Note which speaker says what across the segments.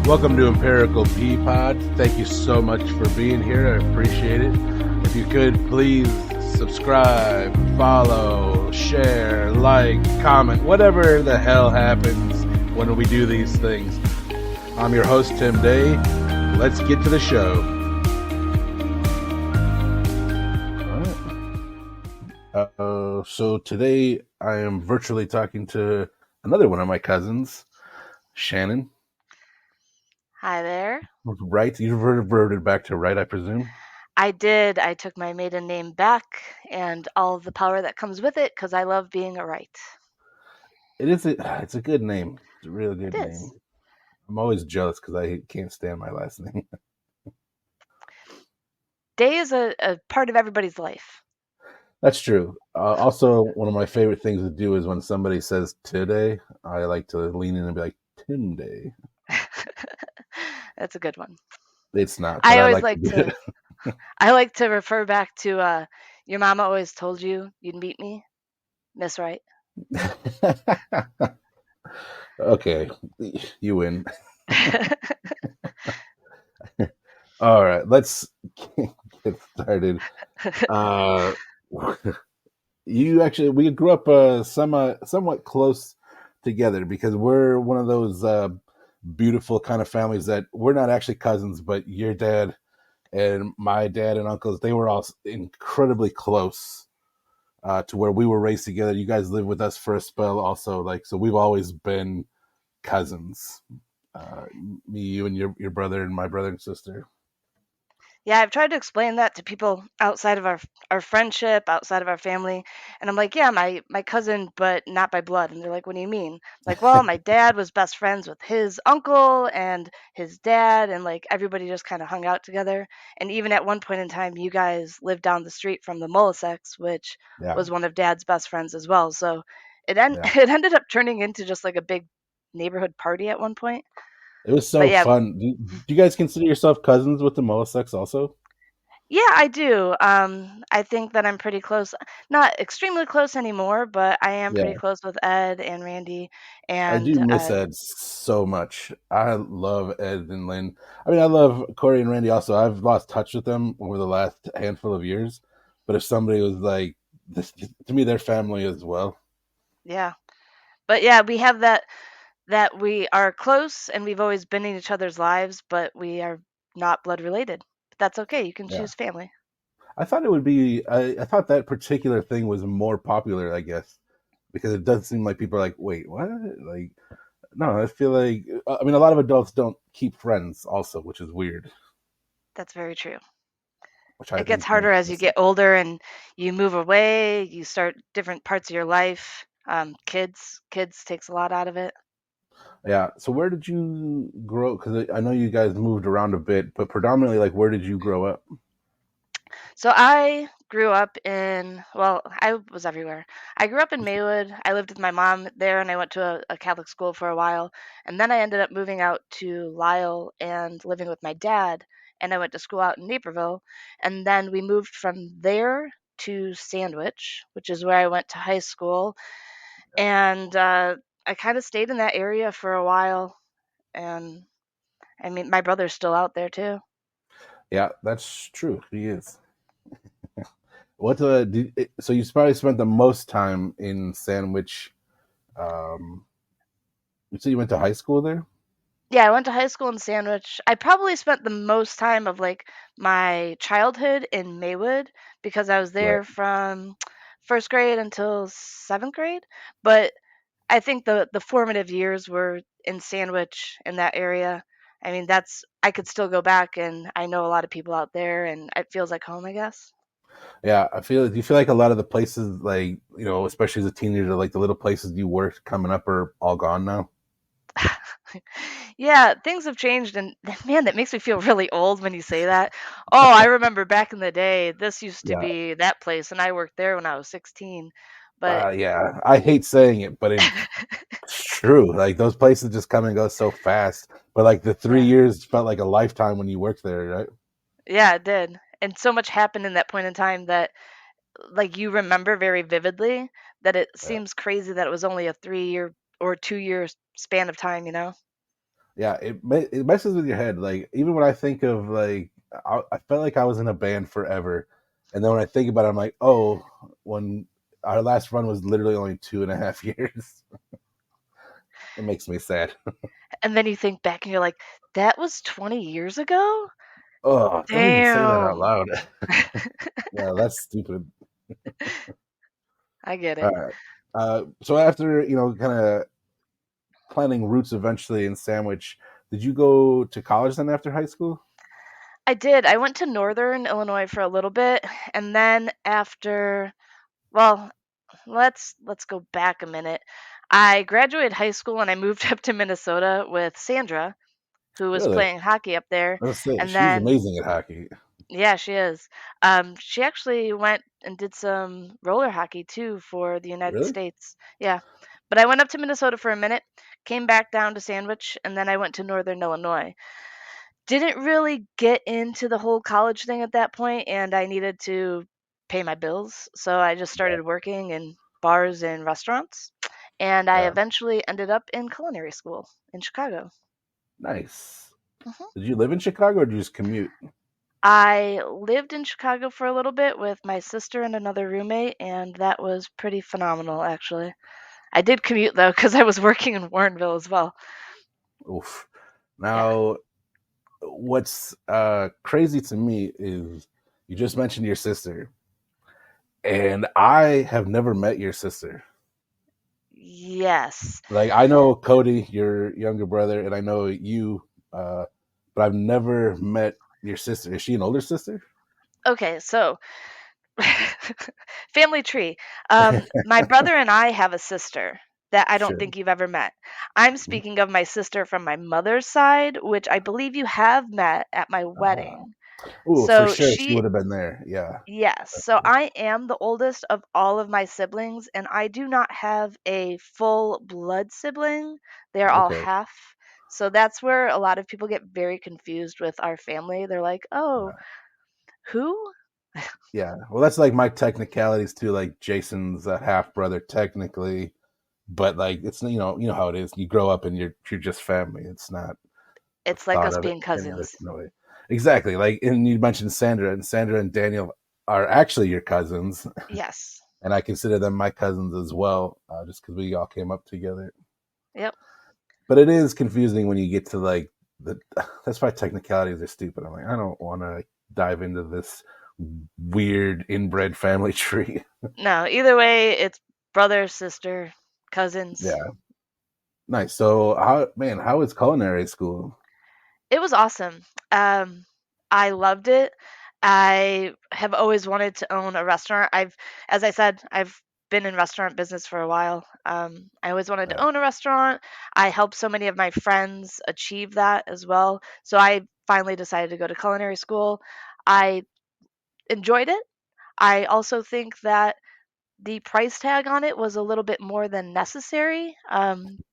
Speaker 1: Welcome to Empirical Pea Pod. Thank you so much for being here. I appreciate it. If you could please subscribe, follow, share, like, comment, whatever the hell happens when we do these things. I'm your host, Tim Day. Let's get to the show. All right. So today I am virtually talking to another one of my cousins, Shannon.
Speaker 2: Hi there.
Speaker 1: Wright. You reverted back to Wright, I presume.
Speaker 2: I did. I took my maiden name back and all of the power that comes with it because I love being a Wright.
Speaker 1: It's a good name. It's a really
Speaker 2: It
Speaker 1: good name.
Speaker 2: is.
Speaker 1: I'm always jealous because I can't stand my last name.
Speaker 2: Day is a part of everybody's life.
Speaker 1: That's true. Also, one of my favorite things to do is when somebody says today, I like to lean in and be like, Tunday.
Speaker 2: That's a good one.
Speaker 1: It's not, but
Speaker 2: I
Speaker 1: I
Speaker 2: always
Speaker 1: like to
Speaker 2: like
Speaker 1: do
Speaker 2: to I like to refer back to your mama always told you you'd meet me, Miss Wright.
Speaker 1: it. Okay, you win. All right, let's get started. Uh, we grew up somewhat close together because we're one of those beautiful kind of families that we're not actually cousins, but your dad and my dad and uncles, they were all incredibly close to where we were raised together. You guys lived with us for a spell also, like, so we've always been cousins. uh, Me, you, and your brother and my brother and sister.
Speaker 2: Yeah, I've tried to explain that to people outside of our friendship, outside of our family, and I'm like, yeah, my cousin, but not by blood. And they're like, what do you mean? Like, well, my dad was best friends with his uncle and his dad, and like everybody just kind of hung out together. And even at one point in time, you guys lived down the street from the Mulisex, which
Speaker 1: Yeah,
Speaker 2: was one of Dad's best friends as well. So
Speaker 1: yeah.
Speaker 2: it ended up turning into just like a big neighborhood party at one point.
Speaker 1: It was
Speaker 2: But
Speaker 1: so
Speaker 2: yeah,
Speaker 1: fun. Do you guys consider yourself cousins with the Mollisex also?
Speaker 2: yeah, I do. I think that I'm pretty close. Not extremely close anymore, but I am pretty
Speaker 1: Yeah.
Speaker 2: close with Ed and Randy.
Speaker 1: I do
Speaker 2: And
Speaker 1: miss Ed so much. I love Ed and Lynn. I mean, I love Corey and Randy also. I've lost touch with them over the last handful of years. But if somebody was like, this, to me, they're family as well.
Speaker 2: yeah, but yeah, we have that we are close and we've always been in each other's lives, but we are not blood related. But that's okay. You can
Speaker 1: Yeah.
Speaker 2: choose family.
Speaker 1: I thought it would be, I thought that particular thing was more popular, I guess, because it does seem like people are like, wait, what? Like, no, I feel like, I mean, a lot of adults don't keep friends also, which is weird,
Speaker 2: That's very true.
Speaker 1: which I
Speaker 2: It gets
Speaker 1: think
Speaker 2: harder
Speaker 1: makes
Speaker 2: as
Speaker 1: no
Speaker 2: you get
Speaker 1: sense.
Speaker 2: older and you move away. You start different parts of your life. Kids takes a lot out of it.
Speaker 1: Yeah. So where did you grow? Because I know you guys moved around a bit, but predominantly, like, where did you grow up?
Speaker 2: So I grew up in, well, I was everywhere. I grew up in Maywood. I lived with my mom there and I went to a Catholic school for a while. And then I ended up moving out to Lisle and living with my dad. And I went to school out in Naperville. And then we moved from there to Sandwich, which is where I went to high school. And I kind of stayed in that area for a while. And I mean, my brother's still out there too.
Speaker 1: Yeah, that's true. He is. So you probably spent the most time in Sandwich. Um, you said you went to high school there.
Speaker 2: Yeah, I went to high school in Sandwich. I probably spent the most time of like my childhood in Maywood because I was
Speaker 1: Right.
Speaker 2: there from first grade until seventh grade. But I think the formative years were in Sandwich in that area. I mean, that's I could still go back and I know a lot of people out there and it feels like home, I guess.
Speaker 1: Yeah, I feel. Do you feel like a lot of the places, like, especially as a teenager, like the little places you worked coming up, are all gone now?
Speaker 2: Yeah, things have changed, and man, that makes me feel really old when you say that. Oh, I remember back in the day, this used to
Speaker 1: Yeah.
Speaker 2: be that place, and I worked there when I was 16. But
Speaker 1: Yeah. I hate saying it, but it's true. Like, those places just come and go so fast. But like the three
Speaker 2: yeah,
Speaker 1: years felt like a lifetime when you worked there, right?
Speaker 2: yeah, it did. And so much happened in that point in time that, like, you remember very vividly that it
Speaker 1: Yeah.
Speaker 2: seems crazy that it was only a 3 year or 2 year span of time, you know?
Speaker 1: Yeah, it messes with your head. Like even when I think of like, I felt like I was in a band forever, and then when I think about it, I'm like, oh, when our last run was literally only 2.5 years. It makes me sad.
Speaker 2: And then you think back and you're like, that was 20 years ago?
Speaker 1: Oh, don't even say that out
Speaker 2: Damn.
Speaker 1: loud. Yeah, that's stupid.
Speaker 2: I get
Speaker 1: All
Speaker 2: it.
Speaker 1: right. So after kind of planning roots eventually in Sandwich, did you go to college then after high school?
Speaker 2: I did. I went to Northern Illinois for a little bit, and then after, well, let's go back a minute. I graduated high school and I moved up to Minnesota with Sandra, who was
Speaker 1: Really?
Speaker 2: playing hockey up there.
Speaker 1: Let's say
Speaker 2: And
Speaker 1: she's
Speaker 2: then,
Speaker 1: amazing at hockey.
Speaker 2: yeah, she is. She actually went and did some roller hockey too for the United
Speaker 1: Really?
Speaker 2: States. Yeah. But I went up to Minnesota for a minute, came back down to Sandwich, and then I went to Northern Illinois. Didn't really get into the whole college thing at that point, and I needed to pay my bills. So I just
Speaker 1: Yeah.
Speaker 2: started working in bars and restaurants. And I
Speaker 1: Yeah.
Speaker 2: eventually ended up in culinary school in Chicago.
Speaker 1: Nice.
Speaker 2: Mhm.
Speaker 1: Did you live in Chicago or did you just commute?
Speaker 2: I lived in Chicago for a little bit with my sister and another roommate, and that was pretty phenomenal, actually. I did commute though, because I was working in Warrenville as well.
Speaker 1: Oof.
Speaker 2: Yeah.
Speaker 1: Now, what's crazy to me is you just mentioned your sister, and I have never met your sister.
Speaker 2: Yes.
Speaker 1: Like I know Cody, your younger brother, and I know you, uh, but I've never met your sister. Is she an older sister?
Speaker 2: Okay, so family tree. My brother and I have a sister that I don't
Speaker 1: Sure.
Speaker 2: think you've ever met. I'm speaking of my sister from my mother's side, which I believe you have met at my
Speaker 1: Uh,
Speaker 2: wedding.
Speaker 1: oh, for
Speaker 2: So
Speaker 1: sure, she
Speaker 2: she,
Speaker 1: would have been there. Yeah.
Speaker 2: yes. So I am the oldest of all of my siblings, and I do not have a full blood sibling. They're all
Speaker 1: Okay.
Speaker 2: half. So that's where a lot of people get very confused with our family. They're like, oh, who?
Speaker 1: Yeah. Well, that's like my technicalities too. Like Jason's a half brother technically, but like it's you know how it is. You grow up and you're just family. It's not the
Speaker 2: It's like
Speaker 1: thought
Speaker 2: us
Speaker 1: of it
Speaker 2: being
Speaker 1: any other
Speaker 2: cousins.
Speaker 1: way. Exactly. Like and you mentioned Sandra and Daniel are actually your cousins,
Speaker 2: Yes.
Speaker 1: and I consider them my cousins as well, just because we all came up together.
Speaker 2: Yep.
Speaker 1: But it is confusing when you get to like the. That's why technicalities are stupid. I'm like, I don't want to dive into this weird inbred family tree.
Speaker 2: No, either way, it's brother, sister, cousins.
Speaker 1: Yeah, nice. So, how is culinary school?
Speaker 2: It was awesome. Um, I loved it. I have always wanted to own a restaurant. As I said, I've been in restaurant business for a while. I always wanted to
Speaker 1: Yeah,
Speaker 2: own a restaurant. I helped so many of my friends achieve that as well. So I finally decided to go to culinary school. I enjoyed it. I also think that the price tag on it was a little bit more than necessary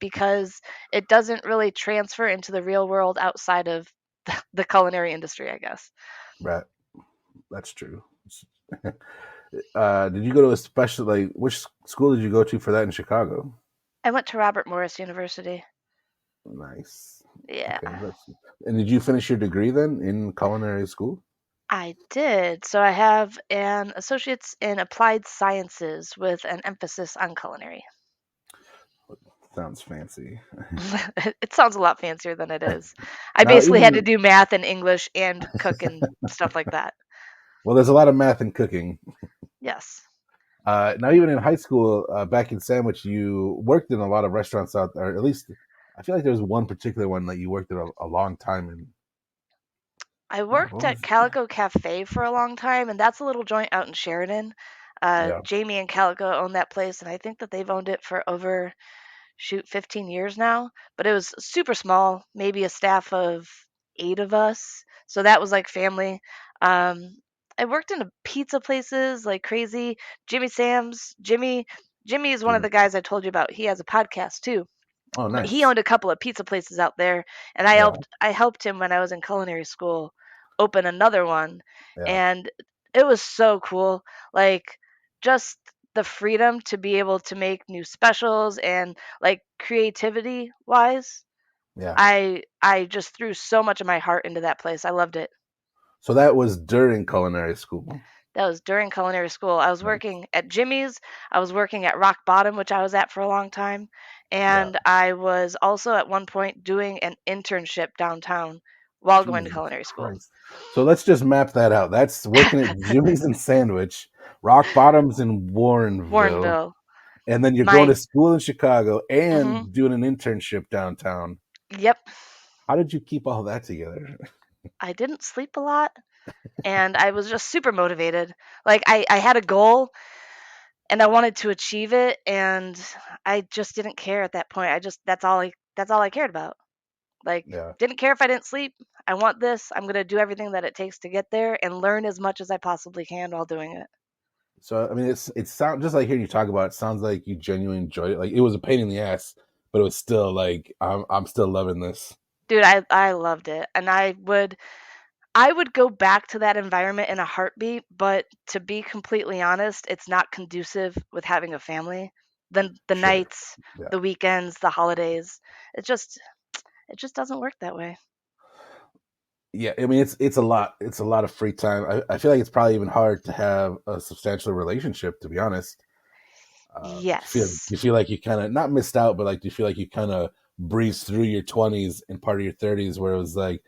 Speaker 2: because it doesn't really transfer into the real world outside of the culinary industry, I guess.
Speaker 1: right. That's true. Did you go to a special like which school did you go to for that in Chicago?
Speaker 2: I went to Robert Morris University.
Speaker 1: Nice.
Speaker 2: Yeah,
Speaker 1: Okay, that's. And did you finish your degree then in culinary school?
Speaker 2: I did. So I have an associate's in applied sciences with an emphasis on culinary.
Speaker 1: Sounds fancy.
Speaker 2: It sounds a lot fancier than it is. I
Speaker 1: Now,
Speaker 2: basically had to
Speaker 1: even
Speaker 2: do math and English and cook and stuff like that.
Speaker 1: well, there's a lot of math and cooking.
Speaker 2: Yes.
Speaker 1: Now, even in high school, back in Sandwich, you worked in a lot of restaurants out there. At least, I feel like there was one particular one that you worked at a long time in.
Speaker 2: I
Speaker 1: What
Speaker 2: worked at
Speaker 1: was
Speaker 2: Calico Cafe for a long time, and that's a little joint out in Sheridan.
Speaker 1: Yeah,
Speaker 2: Jamie and Calico own that place, and I think that they've owned it for over, shoot, 15 years now. But it was super small, maybe a staff of 8 of us. So that was like family. Um, I worked in pizza places like crazy. Jimmy Sam's. Jimmy is one of
Speaker 1: Jimmy.
Speaker 2: the guys I told you about. He has a podcast too.
Speaker 1: Oh,
Speaker 2: But he
Speaker 1: nice.
Speaker 2: owned a couple of pizza places out there, and
Speaker 1: Yeah,
Speaker 2: I helped him when I was in culinary school open another one,
Speaker 1: yeah,
Speaker 2: and it was so cool. Like just the freedom to be able to make new specials and like creativity wise.
Speaker 1: Yeah.
Speaker 2: I just threw so much of my heart into that place. I loved it.
Speaker 1: So that was during culinary school.
Speaker 2: That was during culinary school. I was
Speaker 1: Nice.
Speaker 2: working at Jimmy's. I was working at Rock Bottom, which I was at for a long time.
Speaker 1: Yeah.
Speaker 2: And I was also at one point doing an internship downtown while going to
Speaker 1: Jesus
Speaker 2: culinary school.
Speaker 1: Christ. So let's just map that out. That's working at Jimmy's and Sandwich, Rock Bottoms in Warrenville,
Speaker 2: Warrenville.
Speaker 1: and then you're going
Speaker 2: My,
Speaker 1: to school in Chicago
Speaker 2: hmm
Speaker 1: and doing an internship downtown.
Speaker 2: yep,
Speaker 1: How did you keep all that together?
Speaker 2: I didn't sleep a lot and I was just super motivated. Like I had a goal and I wanted to achieve it and I just didn't care at that point. I just that's all I cared about. Like,
Speaker 1: Yeah.
Speaker 2: didn't care if I didn't sleep. I want this. I'm going to do everything that it takes to get there and learn as much as I possibly can while doing it.
Speaker 1: So I mean, it's sound just like hearing you talk about it. Sounds like you genuinely enjoyed it. Like it was a pain in the ass, but it was still like I'm still loving this.
Speaker 2: Dude, I loved it. And I would go back to that environment in a heartbeat, but to be completely honest, it's not conducive with having a family. The
Speaker 1: Sure.
Speaker 2: nights,
Speaker 1: Yeah.
Speaker 2: the weekends, the holidays. It just doesn't work that way.
Speaker 1: Yeah. I mean, it's a lot. It's a lot of free time. I feel like it's probably even hard to have a substantial relationship, to be honest. Do
Speaker 2: Yes.
Speaker 1: you feel like you kind of not missed out, but like do you feel like you kind of breezed through your 20s and part of your 30s where it was like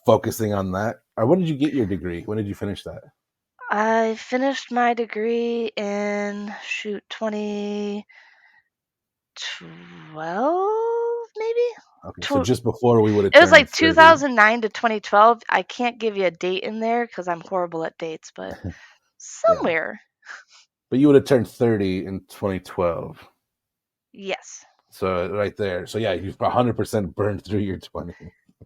Speaker 1: focusing on that? Or when did you get your degree? When did you finish that?
Speaker 2: I finished my degree in shoot 2012 maybe.
Speaker 1: Okay, so
Speaker 2: Tw-
Speaker 1: just before we would have
Speaker 2: It was
Speaker 1: turned
Speaker 2: like
Speaker 1: 30.
Speaker 2: 2009 to 2012. I can't give you a date in there because I'm horrible at dates, but
Speaker 1: Yeah.
Speaker 2: somewhere.
Speaker 1: But you would have turned 30 in 2012.
Speaker 2: Yes.
Speaker 1: So right there. So yeah, you've 100% burned through your 20.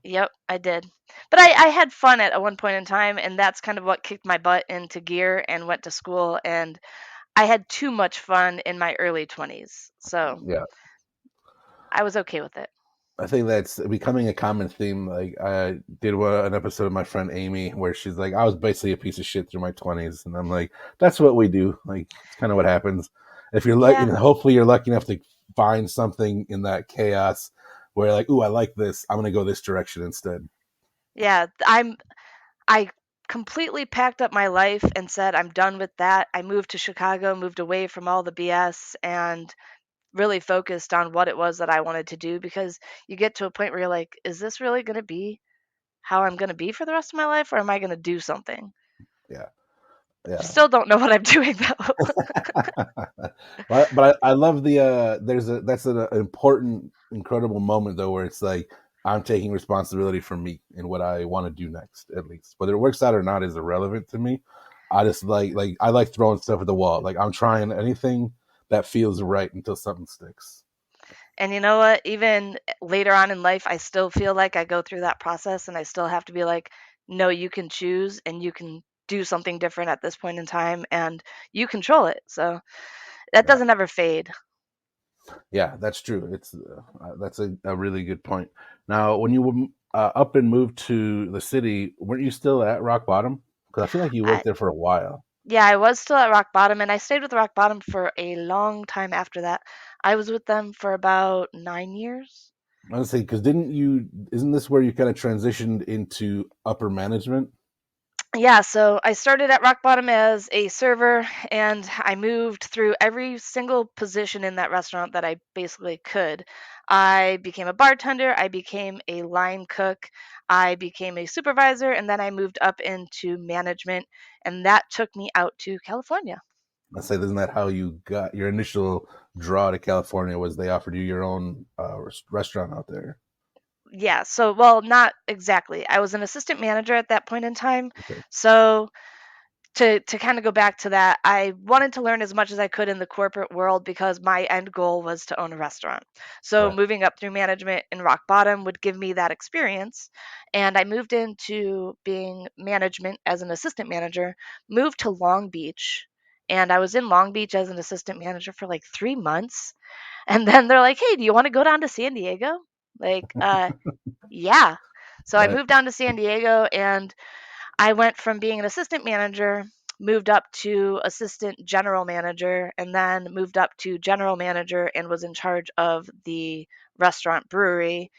Speaker 2: Yep, I did. But I had fun at one point in time, and that's kind of what kicked my butt into gear and went to school. And I had too much fun in my early 20s. So
Speaker 1: Yeah.
Speaker 2: I was okay with it.
Speaker 1: I think that's becoming a common theme. Like I did an episode of my friend Amy where she's like, I was basically a piece of shit through my 20s, and I'm like, that's what we do. Like it's kind of what happens. If you're lucky,
Speaker 2: Yeah.
Speaker 1: and hopefully you're lucky enough to find something in that chaos where like, ooh, I like this. I'm gonna go this direction instead.
Speaker 2: Yeah. I completely packed up my life and said, I'm done with that. I moved to Chicago, moved away from all the BS, and really focused on what it was that I wanted to do because you get to a point where you're like, is this really going to be how I'm going to be for the rest of my life, or am I going to do something?
Speaker 1: Yeah, yeah.
Speaker 2: Still don't know what I'm doing though.
Speaker 1: But I love the there's a that's an important incredible moment though where it's like I'm taking responsibility for me and what I want to do next at least whether it works out or not is irrelevant to me. I just like I like throwing stuff at the wall. Like I'm trying anything that feels right until something sticks.
Speaker 2: And you know what? Even later on in life, I still feel like I go through that process and I still have to be like, no, you can choose and you can do something different at this point in time and you control it. So that
Speaker 1: Yeah,
Speaker 2: doesn't ever fade.
Speaker 1: yeah, that's true. It's that's a really good point. Now, when you up and moved to the city, weren't you still at Rock Bottom? Because I feel like you
Speaker 2: I,
Speaker 1: worked there for a while.
Speaker 2: yeah, I was still at Rock Bottom and I stayed with Rock Bottom for a long time after that. I was with them for about 9 years.
Speaker 1: Honestly, because didn't you? Isn't this where you kind of transitioned into upper management?
Speaker 2: Yeah, so I started at Rock Bottom as a server and I moved through every single position in that restaurant that I basically could. I became a bartender, I became a line cook, I became a supervisor, and then I moved up into management, and that took me out to California.
Speaker 1: I say, isn't that how you got your initial draw to California? Was they offered you your own restaurant out there?
Speaker 2: Yeah, so well, not exactly. I was an assistant manager at that point in time.
Speaker 1: Okay,
Speaker 2: So to kind of go back to that, I wanted to learn as much as I could in the corporate world because my end goal was to own a restaurant. So
Speaker 1: right.
Speaker 2: moving up through management in Rock Bottom would give me that experience. And I moved into being management as an assistant manager, moved to Long Beach. And I was in Long Beach as an assistant manager for like 3 months. And then they're like, hey, do you want to go down to San Diego? Like, yeah. So I
Speaker 1: Right.
Speaker 2: moved down to San Diego and I went from being an assistant manager, moved up to assistant general manager, and then moved up to general manager and was in charge of the restaurant brewery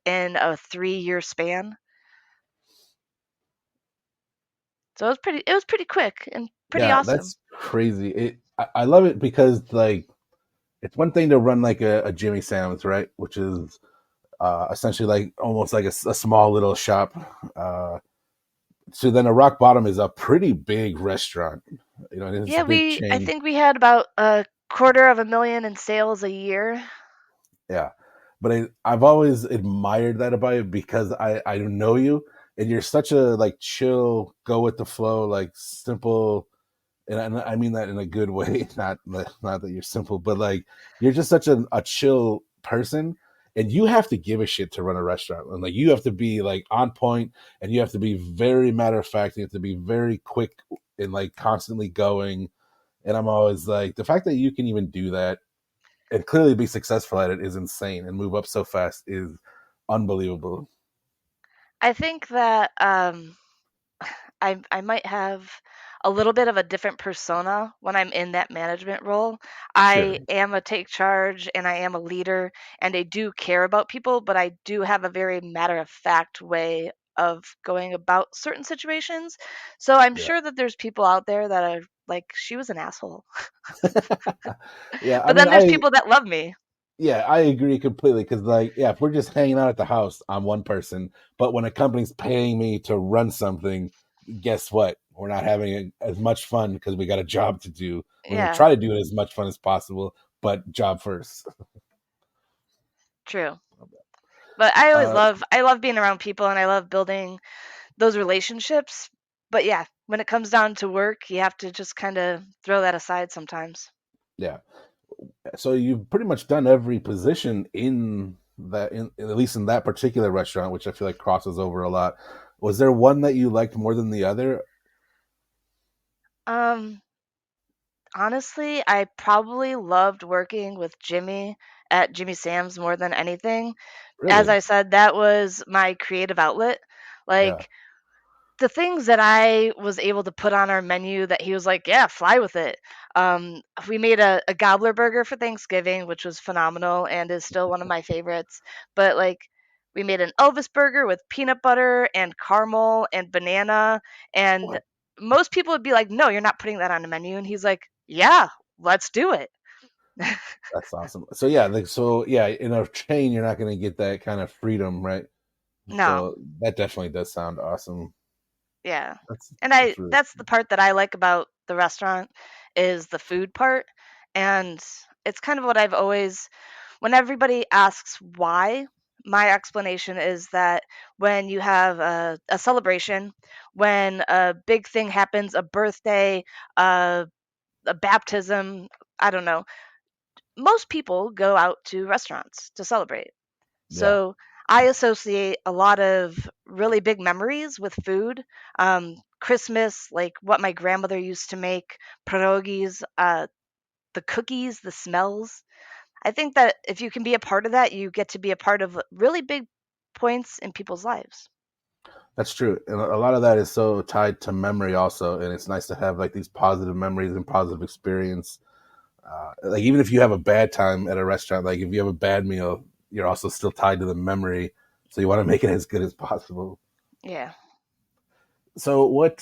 Speaker 2: in a 3-year span. So it was pretty quick and pretty
Speaker 1: Yeah,
Speaker 2: awesome.
Speaker 1: that's crazy. I love it because like it's one thing to run like a Jimmy Sam's, right? Which is essentially like almost like a small little shop. So then a Rock Bottom is a pretty big restaurant. You know, it's a
Speaker 2: Yeah,
Speaker 1: big
Speaker 2: I
Speaker 1: chain.
Speaker 2: think we had about a quarter of a million in sales a year.
Speaker 1: Yeah, but I've always admired that about you because I know you and you're such a like chill, go with the flow, like simple. And I mean that in a good way, not that you're simple, but like you're just such a chill person, and you have to give a shit to run a restaurant, and like you have to be like on point, and you have to be very matter of fact, you have to be very quick and like constantly going. And I'm always like the fact that you can even do that and clearly be successful at it is insane, and move up so fast is unbelievable.
Speaker 2: I think that I might have a little bit of a different persona when I'm in that management role.
Speaker 1: Sure.
Speaker 2: I am a take charge and I am a leader and I do care about people, but I do have a very matter of fact way of going about certain situations. So I'm
Speaker 1: Yeah.
Speaker 2: sure that there's people out there that are like, she was an asshole.
Speaker 1: Yeah, I
Speaker 2: But
Speaker 1: mean
Speaker 2: then there's
Speaker 1: I
Speaker 2: people that love me.
Speaker 1: yeah, I agree completely because, like, yeah, if we're just hanging out at the house, I'm one person. But when a company's paying me to run something, guess what? We're not having as much fun because we got a job to do. We're going to
Speaker 2: Yeah,
Speaker 1: try to do it as much fun as possible, but job first.
Speaker 2: true. But I always
Speaker 1: Uh,
Speaker 2: love being around people and I love building those relationships. But yeah, when it comes down to work, you have to just kind of throw that aside sometimes.
Speaker 1: yeah. So you've pretty much done every position in that, at least in that particular restaurant, which I feel like crosses over a lot. Was there one that you liked more than the other?
Speaker 2: Um, Honestly, I probably loved working with Jimmy at Jimmy Sam's more than anything. As
Speaker 1: Really?
Speaker 2: I said, that was my creative outlet.
Speaker 1: Yeah.
Speaker 2: Like the things that I was able to put on our menu that he was like, "Yeah, fly with it." We made a gobbler burger for Thanksgiving, which was phenomenal and is still one of my favorites. But like, we made an Elvis burger with peanut butter and caramel and banana, and
Speaker 1: What?
Speaker 2: most people would be like, "No, you're not putting that on the menu." And he's like, "Yeah, let's do it."
Speaker 1: That's awesome. So yeah, like so yeah, in a chain you're not going to get that kind of freedom, right?
Speaker 2: No,
Speaker 1: So that definitely does sound awesome.
Speaker 2: yeah.
Speaker 1: That's
Speaker 2: And
Speaker 1: that's
Speaker 2: I
Speaker 1: really
Speaker 2: that's the part that I like about the restaurant is the food part. And it's kind of what I've always when everybody asks why, my explanation is that when you have a celebration, when a big thing happens, a birthday, a baptism, I don't know, most people go out to restaurants to celebrate.
Speaker 1: yeah.
Speaker 2: So I associate a lot of really big memories with food. Christmas, like what my grandmother used to make, pierogies, the cookies, the smells. I think that if you can be a part of that, you get to be a part of really big points in people's lives.
Speaker 1: That's true. And a lot of that is so tied to memory also, and it's nice to have like these positive memories and positive experience. Like even if you have a bad time at a restaurant, like if you have a bad meal, you're also still tied to the memory, so you want to make it as good as possible.
Speaker 2: Yeah.
Speaker 1: So what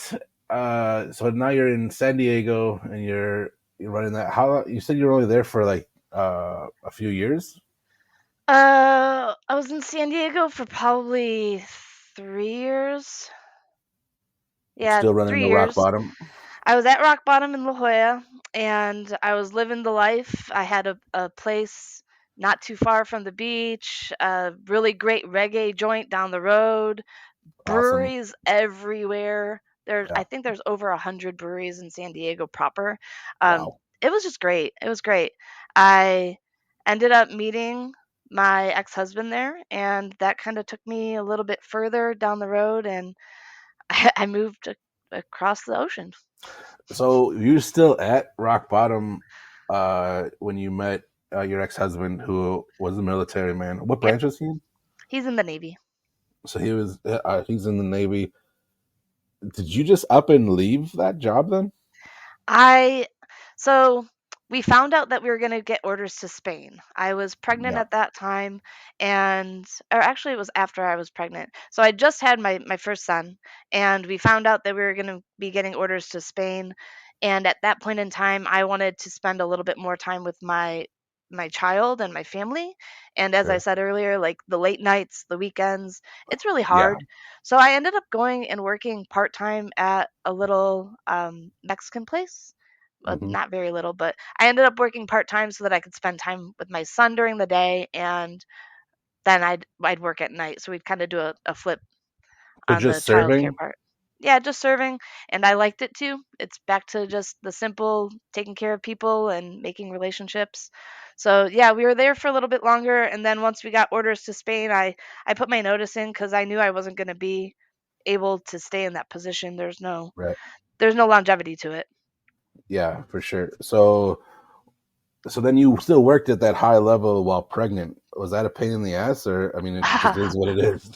Speaker 1: so now you're in San Diego and you're running that. How you said you were only there for like a few years?
Speaker 2: I was in San Diego for probably 3 years. Yeah,
Speaker 1: Still running
Speaker 2: three
Speaker 1: the Rock
Speaker 2: years.
Speaker 1: Bottom?
Speaker 2: I was at Rock Bottom in La Jolla and I was living the life. I had a place not too far from the beach, a really great reggae joint down the road,
Speaker 1: Awesome.
Speaker 2: breweries everywhere. I
Speaker 1: Yeah.
Speaker 2: think there's over 100 breweries in San Diego proper.
Speaker 1: Wow.
Speaker 2: It was just great. It was great. I ended up meeting my ex-husband there, and that kind of took me a little bit further down the road, and I moved across the ocean.
Speaker 1: So you're still at Rock Bottom when you met your ex-husband who was a military man. What
Speaker 2: Yep,
Speaker 1: branch was he in?
Speaker 2: he's in the Navy.
Speaker 1: So he's in the Navy. Did you just up and leave that job then?
Speaker 2: I so we found out that we were going to get orders to Spain. I was pregnant
Speaker 1: Yeah.
Speaker 2: at that time, and or actually it was after I was pregnant. So I just had my first son, and we found out that we were going to be getting orders to Spain. And at that point in time, I wanted to spend a little bit more time with my child and my family. And as I
Speaker 1: Sure.
Speaker 2: said earlier, like the late nights, the weekends, it's really
Speaker 1: Yeah.
Speaker 2: hard. So I ended up going and working part time at a little Mexican place.
Speaker 1: Hmm.
Speaker 2: Not very little, but I ended up working part time so that I could spend time with my son during the day, and then I'd work at night. So we'd kind of do a flip
Speaker 1: So
Speaker 2: on the
Speaker 1: just
Speaker 2: childcare
Speaker 1: serving.
Speaker 2: part. Yeah, just serving, and I liked it too. It's back to just the simple taking care of people and making relationships. So yeah, we were there for a little bit longer, and then once we got orders to Spain, I put my notice in because I knew I wasn't going to be able to stay in that position.
Speaker 1: Right.
Speaker 2: There's no longevity to it.
Speaker 1: Yeah, for sure. So then you still worked at that high level while pregnant. Was that a pain in the ass, or I mean, it just is what it is?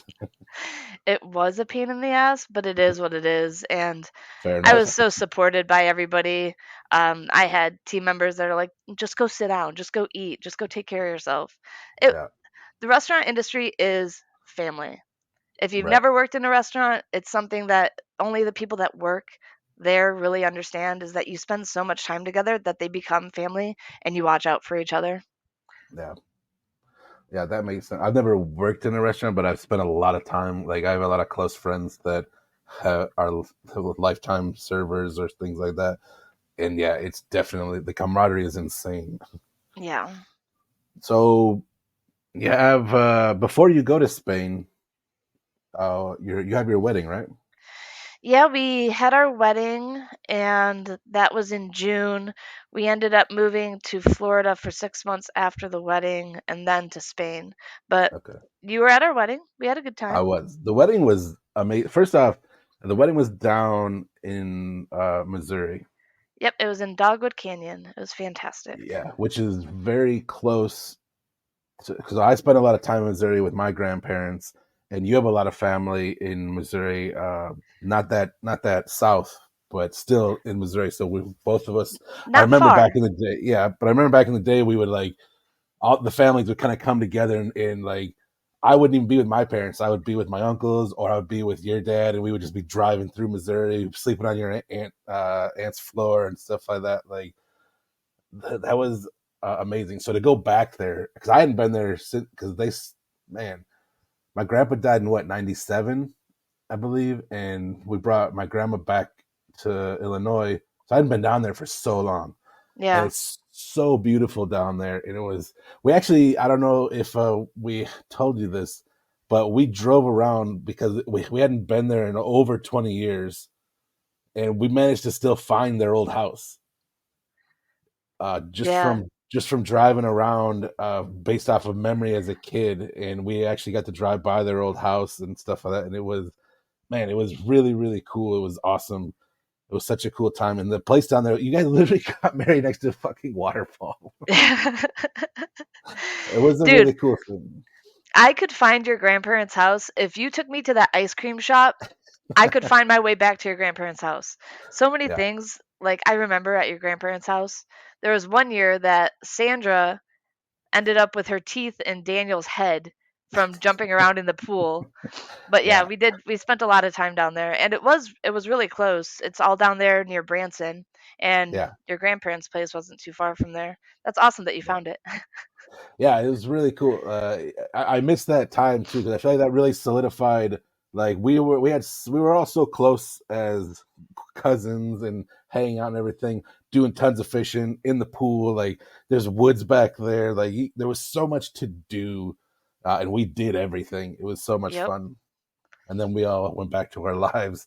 Speaker 2: It was a pain in the ass, but it is what it is, and
Speaker 1: Fair
Speaker 2: I
Speaker 1: enough.
Speaker 2: was so supported by everybody. I had team members that are like, "Just go sit down, just go eat, just go take care of yourself." It
Speaker 1: Yeah.
Speaker 2: The restaurant industry is family. If you've
Speaker 1: Right.
Speaker 2: never worked in a restaurant, it's something that only the people that work there really understand is that you spend so much time together that they become family and you watch out for each other.
Speaker 1: Yeah. Yeah, that makes sense. I've never worked in a restaurant, but I've spent a lot of time. Like, I have a lot of close friends that are lifetime servers or things like that. And yeah, it's definitely the camaraderie is insane.
Speaker 2: Yeah.
Speaker 1: So you have before you go to Spain, you have your wedding, right?
Speaker 2: Yeah, we had our wedding, and that was in June. We ended up moving to Florida for 6 months after the wedding and then to Spain. But
Speaker 1: Okay.
Speaker 2: you were at our wedding. We had a good
Speaker 1: I
Speaker 2: time.
Speaker 1: was. The wedding was amazing. First off, the wedding was down in Missouri.
Speaker 2: Yep, it was in Dogwood Canyon. It was fantastic.
Speaker 1: Yeah, which is very close because I spent a lot of time in Missouri with my grandparents, and you have a lot of family in Missouri. Not that south, but still in Missouri. So we both of us. I
Speaker 2: Not
Speaker 1: remember back
Speaker 2: far.
Speaker 1: in the day. Yeah, but I remember back in the day we would like all the families would kind of come together and like I wouldn't even be with my parents. I would be with my uncles or I would be with your dad, and we would just be driving through Missouri, sleeping on your aunt's floor and stuff like that. Like that was amazing. So to go back there because I hadn't been there since because man, my grandpa died in what 97, I believe, and we brought my grandma back to Illinois. So I hadn't been down there for so long, and
Speaker 2: Yeah.
Speaker 1: it's so beautiful down there. And it was we actually I don't know if we told you this, but we drove around because we hadn't been there in over 20 years, and we managed to still find their old house
Speaker 2: Yeah.
Speaker 1: just from driving around based off of memory as a kid. And we actually got to drive by their old house and stuff like that, and it was man, it was really really cool. It was awesome. It was such a cool time, and the place down there, you guys literally got married next to a fucking waterfall. It was a
Speaker 2: Dude,
Speaker 1: really cool thing.
Speaker 2: I could find your grandparents' house. If you took me to that ice cream shop, I could find my way back to your grandparents' house. So many
Speaker 1: Yeah.
Speaker 2: things, like I remember at your grandparents' house, there was one year that Sandra ended up with her teeth in Daniel's head from jumping around in the pool. But yeah,
Speaker 1: Yeah.
Speaker 2: we spent a lot of time down there, and it was really close. It's all down there near Branson, and
Speaker 1: Yeah.
Speaker 2: your grandparents' place wasn't too far from there. That's awesome that you
Speaker 1: Yeah.
Speaker 2: found it.
Speaker 1: Yeah, it was really cool. I missed that time too because I feel like that really solidified. Like we were all so close as cousins and hanging out and everything, doing tons of fishing in the pool. Like there's woods back there. Like there was so much to do, and we did everything. It was so much
Speaker 2: Yep.
Speaker 1: fun. And then we all went back to our lives.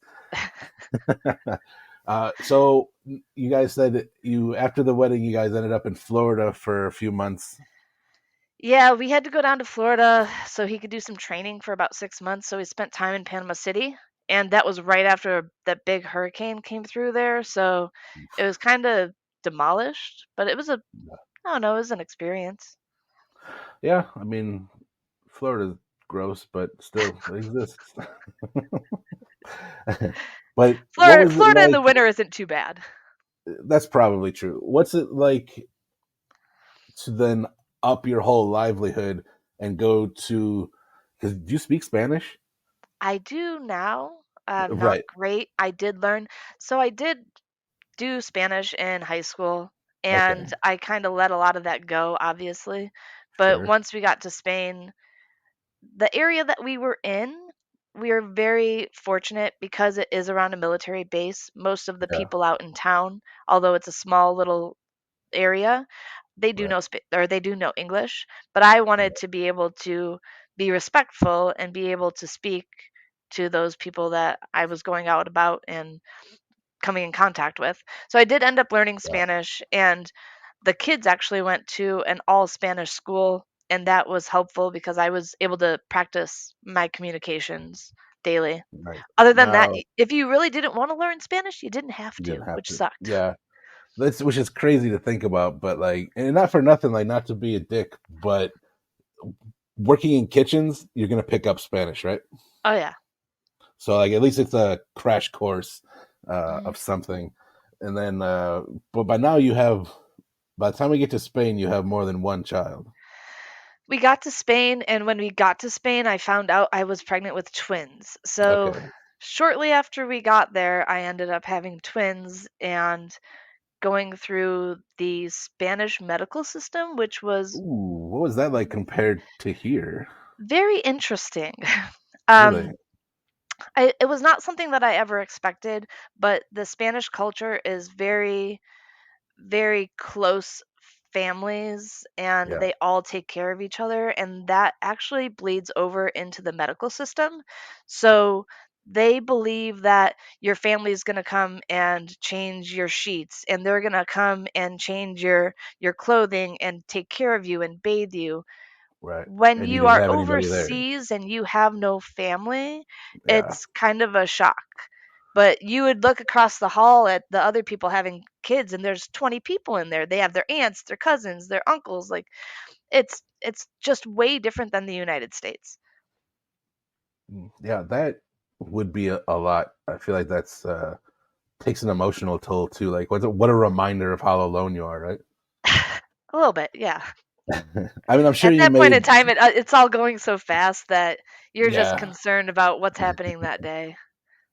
Speaker 1: So you guys said that you after the wedding, you guys ended up in Florida for a few months.
Speaker 2: Yeah, we had to go down to Florida so he could do some training for about 6 months. So we spent time in Panama City, and that was right after that big hurricane came through there. So it was kind of demolished, but I don't know, it was an experience.
Speaker 1: Yeah, I mean, Florida's gross, but still it exists. But what
Speaker 2: Florida,
Speaker 1: was it
Speaker 2: Florida in
Speaker 1: like?
Speaker 2: the winter isn't too bad.
Speaker 1: That's probably true. What's it like? to then up your whole livelihood and go to, because do you speak Spanish?
Speaker 2: I do now. Not
Speaker 1: Right.
Speaker 2: great. I did learn. So I did do Spanish in high school,
Speaker 1: Okay.
Speaker 2: and I kind of let a lot of that go, obviously. But
Speaker 1: Sure.
Speaker 2: once we got to Spain, the area that we were in, we are very fortunate because it is around a military base. Most of the
Speaker 1: Yeah.
Speaker 2: people out in town, although it's a small little area, they do
Speaker 1: Right.
Speaker 2: know or they do know English. But I wanted
Speaker 1: Right.
Speaker 2: to be able to be respectful and be able to speak to those people that I was going out about and coming in contact with. So I did end up learning
Speaker 1: Yeah.
Speaker 2: Spanish, and the kids actually went to an all Spanish school, and that was helpful because I was able to practice my communications daily.
Speaker 1: Right.
Speaker 2: Other than that,
Speaker 1: Now
Speaker 2: if you really didn't want to learn Spanish, you didn't have
Speaker 1: you
Speaker 2: to,
Speaker 1: didn't have
Speaker 2: which
Speaker 1: to.
Speaker 2: sucked.
Speaker 1: Yeah. That's which is crazy to think about, but like, and not for nothing, like not to be a dick, but working in kitchens, you're gonna pick up Spanish, right?
Speaker 2: Oh yeah.
Speaker 1: So like at least it's a crash course
Speaker 2: Mhm.
Speaker 1: of something, and then but by now you have, by the time we get to Spain, you have more than one child.
Speaker 2: We got to Spain, and when we got to Spain, I found out I was pregnant with twins. So
Speaker 1: Okay.
Speaker 2: shortly after we got there, I ended up having twins and going through the Spanish medical system, which was
Speaker 1: Ooh, what was that like compared to here?
Speaker 2: very interesting.
Speaker 1: Really?
Speaker 2: um, it was not something that I ever expected, but the Spanish culture is very very close families and
Speaker 1: Yeah.
Speaker 2: they all take care of each other, and that actually bleeds over into the medical system. So they believe that your family is going to come and change your sheets, and they're going to come and change your clothing and take care of you and bathe you.
Speaker 1: Right.
Speaker 2: When
Speaker 1: And you
Speaker 2: you
Speaker 1: didn't
Speaker 2: are
Speaker 1: have anybody there.
Speaker 2: overseas and you have no family,
Speaker 1: Yeah.
Speaker 2: it's kind of a shock. But you would look across the hall at the other people having kids, and there's 20 people in there. They have their aunts, their cousins, their uncles. Like it's just way different than the United States.
Speaker 1: Yeah, that would be a lot. I feel like that's takes an emotional toll too. Like what a reminder of how alone you are, right?
Speaker 2: A little bit, yeah.
Speaker 1: I mean, I'm sure
Speaker 2: At
Speaker 1: you
Speaker 2: that point in
Speaker 1: made,
Speaker 2: time, it's all going so fast that you're just
Speaker 1: yeah,
Speaker 2: concerned about what's happening that day.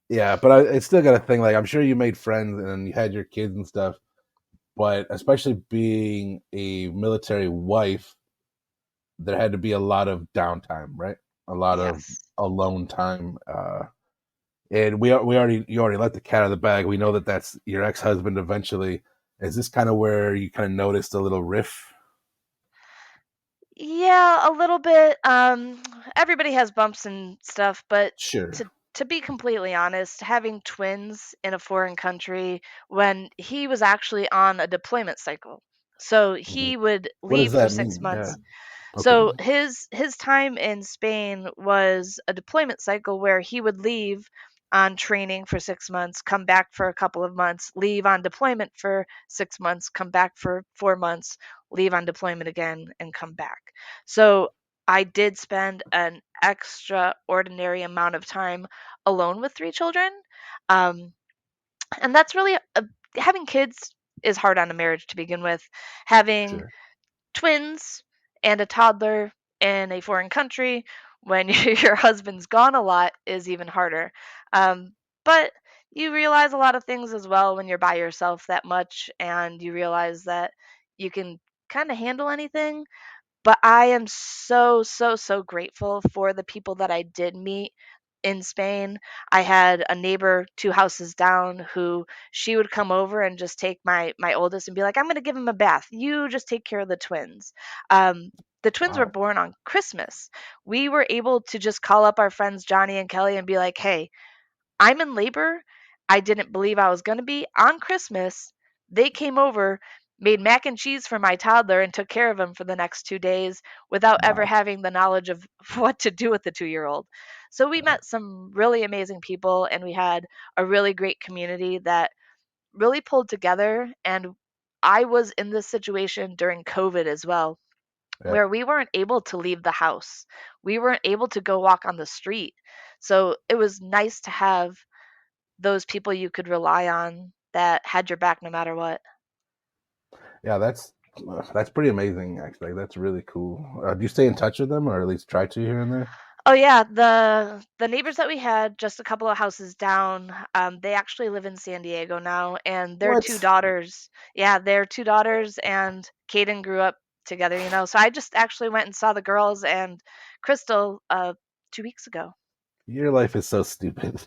Speaker 1: yeah, but I still got to think like I'm sure you made friends and you had your kids and stuff, but especially being a military wife, there had to be a lot of downtime, right? A lot of
Speaker 2: Yes.
Speaker 1: alone time. And we already, you already let the cat out of the bag. We know that that's your ex husband eventually. Is this kind of where you kind of noticed a little riff?
Speaker 2: Yeah, a little bit. Everybody has bumps and stuff, but
Speaker 1: Sure.
Speaker 2: to be completely honest, having twins in a foreign country when he was actually on a deployment cycle. So
Speaker 1: Mhm.
Speaker 2: he would
Speaker 1: What does
Speaker 2: leave for
Speaker 1: that
Speaker 2: six
Speaker 1: mean? Yeah.
Speaker 2: months.
Speaker 1: Okay.
Speaker 2: So his time in Spain was a deployment cycle where he would leave on training for 6 months, come back for a couple of months, leave on deployment for 6 months, come back for 4 months, leave on deployment again, and come back. So I did spend an extraordinary amount of time alone with three children. Um, and that's really having kids is hard on a marriage to begin with. Having
Speaker 1: Sure.
Speaker 2: twins and a toddler in a foreign country when your husband's gone a lot is even harder. But you realize a lot of things as well when you're by yourself that much, and you realize that you can kind of handle anything. But I am so, so, so grateful for the people that I did meet in Spain. I had a neighbor 2 houses down who she would come over and just take my oldest and be like, "I'm gonna give him a bath. You just take care of the twins." The twins were
Speaker 1: Wow.
Speaker 2: born on Christmas. We were able to just call up our friends Johnny and Kelly and be like, "Hey, I'm in labor. I didn't believe I was going to be. On Christmas, they came over, made mac and cheese for my toddler, and took care of him for the next 2 days without ever
Speaker 1: Wow.
Speaker 2: having the knowledge of what to do with the 2 year old. So we
Speaker 1: Right.
Speaker 2: met some really amazing people, and we had a really great community that really pulled together. And I was in this situation during COVID as well,
Speaker 1: Yeah.
Speaker 2: where we weren't able to leave the house. We weren't able to go walk on the street. So it was nice to have those people you could rely on that had your back no matter what.
Speaker 1: Yeah. That's That's pretty amazing, actually. That's really cool. Do you stay in touch with them, or at least try to here and there?
Speaker 2: Oh yeah, the neighbors that we had just a couple of houses down, they actually live in San Diego now, and their two
Speaker 1: What?
Speaker 2: daughters, yeah, their two daughters and Kaden grew up together, you know. So I just actually went and saw the girls and Crystal 2 weeks ago.
Speaker 1: Your life is so stupid.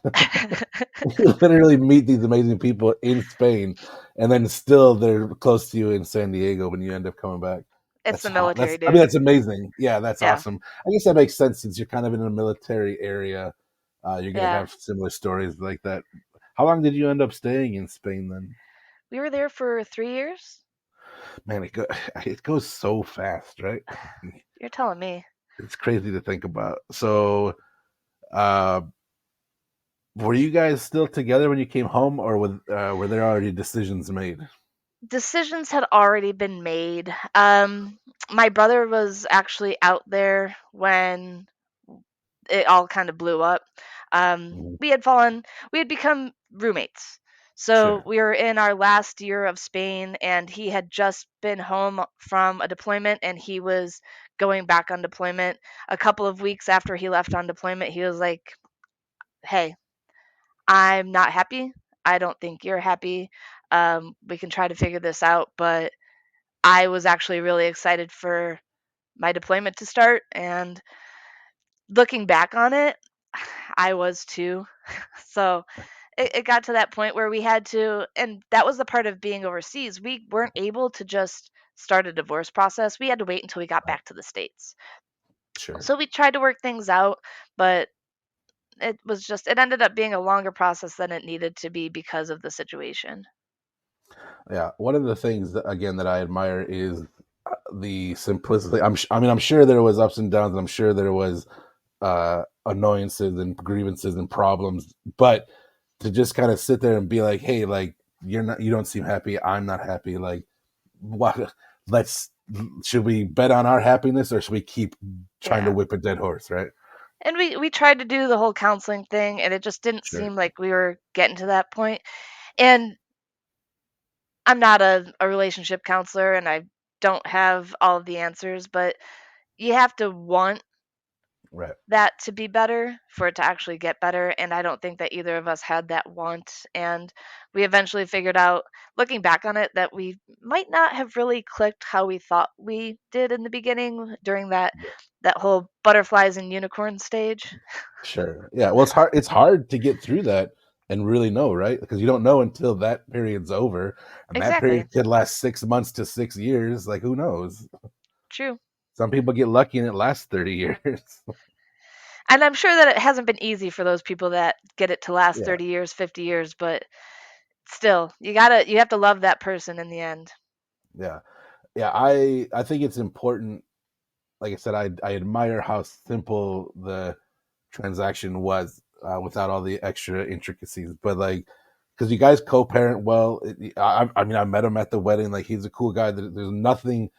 Speaker 1: You literally meet these amazing people in Spain, and then still they're close to you in San Diego when you end up coming back.
Speaker 2: It's
Speaker 1: That's
Speaker 2: the
Speaker 1: hot.
Speaker 2: military,
Speaker 1: That's I mean
Speaker 2: dude.
Speaker 1: that's amazing. Yeah, that's
Speaker 2: Yeah,
Speaker 1: awesome. I guess that makes sense since you're kind of in a military area. You're gonna
Speaker 2: yeah.
Speaker 1: have similar stories like that. How long did you end up staying in Spain then?
Speaker 2: We were there for 3 years.
Speaker 1: Man, it goes so fast, right?
Speaker 2: You're telling me.
Speaker 1: It's crazy to think about. So, uh, were you guys still together when you came home, or were there already decisions made?
Speaker 2: Decisions had already been made. My brother was actually out there when it all kind of blew up.
Speaker 1: Mhm.
Speaker 2: We had become roommates. So
Speaker 1: Sure.
Speaker 2: we were in our last year of Spain, and he had just been home from a deployment, and he was going back on deployment. A couple of weeks after he left on deployment, he was like, "Hey, I'm not happy. I don't think you're happy. We can try to figure this out." But I was actually really excited for my deployment to start, and looking back on it, I was too. So it got to that point where we had to, and that was the part of being overseas. We weren't able to just start a divorce process. We had to wait until we got
Speaker 1: Right.
Speaker 2: back to the States.
Speaker 1: Sure.
Speaker 2: So we tried to work things out, but it ended up being a longer process than it needed to be because of the situation.
Speaker 1: Yeah. One of the things that, again, that I admire is the simplicity. I mean, I'm sure there was ups and downs, and I'm sure there was annoyances and grievances and problems, but to just kind of sit there and be like, hey, like you don't seem happy, I'm not happy, like what, let's, should we bet on our happiness, or should we keep trying to
Speaker 2: Yeah.
Speaker 1: whip a dead horse, right?
Speaker 2: And we tried to do the whole counseling thing, and it just didn't
Speaker 1: Sure.
Speaker 2: seem like we were getting to that point. And I'm not a relationship counselor, and I don't have all of the answers, but you have to want
Speaker 1: Right.
Speaker 2: that to be better for it to actually get better. And I don't think that either of us had that want. And we eventually figured out, looking back on it, that we might not have really clicked how we thought we did in the beginning during that whole butterflies and unicorns stage.
Speaker 1: Sure. Yeah. Well, it's hard to get through that and really know, right? Because you don't know until that period's over, and that
Speaker 2: Exactly.
Speaker 1: period could last 6 months to 6 years. Like, who knows?
Speaker 2: True.
Speaker 1: Some people get lucky and it lasts 30 years.
Speaker 2: And I'm sure that it hasn't been easy for those people that get it to last
Speaker 1: Yeah.
Speaker 2: 30 years, 50 years, but still, you have to love that person in the end.
Speaker 1: Yeah. Yeah. I think it's important. Like I said, I admire how simple the transaction was, without all the extra intricacies. But like, because you guys co-parent well, I mean, I met him at the wedding. Like, he's a cool guy. There's nothing.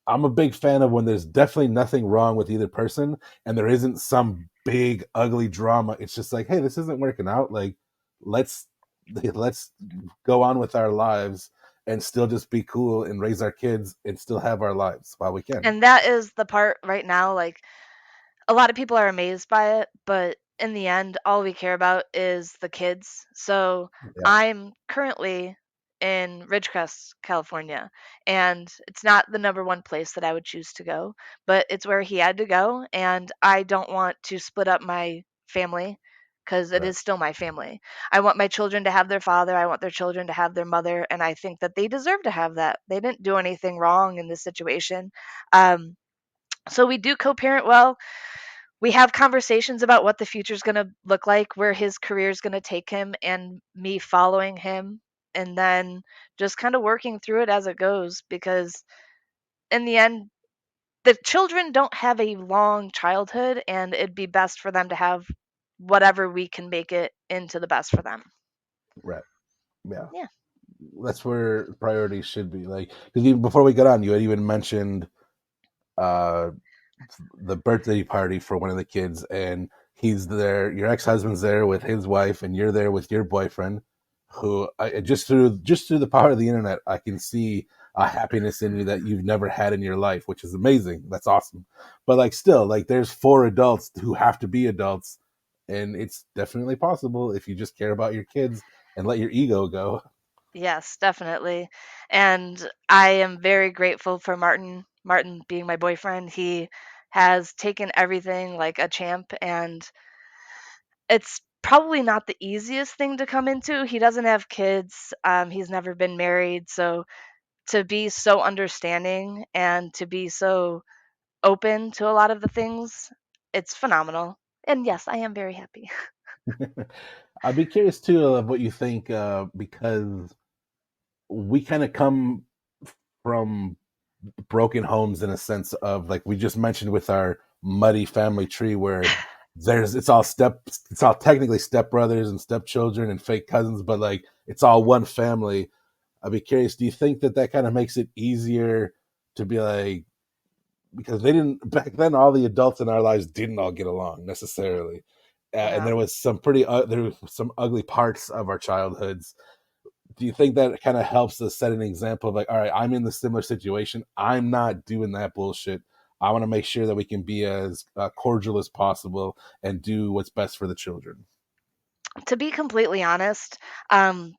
Speaker 1: I'm a big fan of when there's definitely nothing wrong with either person, and there isn't some big ugly drama. It's just like, hey, this isn't working out. Like, let's let's go on with our lives and still just be cool and raise our kids and still have our lives while we can.
Speaker 2: And that is the part right now, like a lot of people are amazed by it, but in the end, all we care about is the kids. So
Speaker 1: Yeah.
Speaker 2: I'm currently in Ridgecrest, California, and it's not the number one place that I would choose to go, but it's where he had to go. And I don't want to split up my family because it
Speaker 1: Right.
Speaker 2: is still my family. I want my children to have their father, I want their children to have their mother, and I think that they deserve to have that. They didn't do anything wrong in this situation. Um, so we do co-parent well. We have conversations about what the future is going to look like, where his career is going to take him, and me following him, and then just kind of working through it as it goes. Because in the end, the children don't have a long childhood, and it'd be best for them to have whatever we can make it into the best for them.
Speaker 1: Right. Yeah.
Speaker 2: Yeah.
Speaker 1: That's where priorities should be. Like, because even before we got on, you had even mentioned uh the birthday party for one of the kids, and he's there, your ex-husband's there with his wife, and you're there with your boyfriend, who, just through the power of the internet, I can see a happiness in you that you've never had in your life, which is amazing. That's awesome. But like still, like there's four adults who have to be adults, and it's definitely possible if you just care about your kids and let your ego go.
Speaker 2: Yes, definitely. And I am very grateful for Martin. Martin being my boyfriend, he has taken everything like a champ, and it's probably not the easiest thing to come into. He doesn't have kids. He's never been married, so to be so understanding and to be so open to a lot of the things, it's phenomenal. And yes, I am very happy.
Speaker 1: I'd be curious too of what you think, because we kind of come from broken homes in a sense of like we just mentioned with our muddy family tree where there's it's all technically stepbrothers and stepchildren and fake cousins, but like it's all one family. I'd be curious, do you think that that kind of makes it easier to be like, because they didn't back then, all the adults in our lives didn't all get along necessarily, and
Speaker 2: Yeah.
Speaker 1: there was some ugly parts of our childhoods. Do you think that kind of helps us set an example of like, all right, I'm in the similar situation, I'm not doing that bullshit, I want to make sure that we can be as cordial as possible and do what's best for the children?
Speaker 2: To be completely honest, um,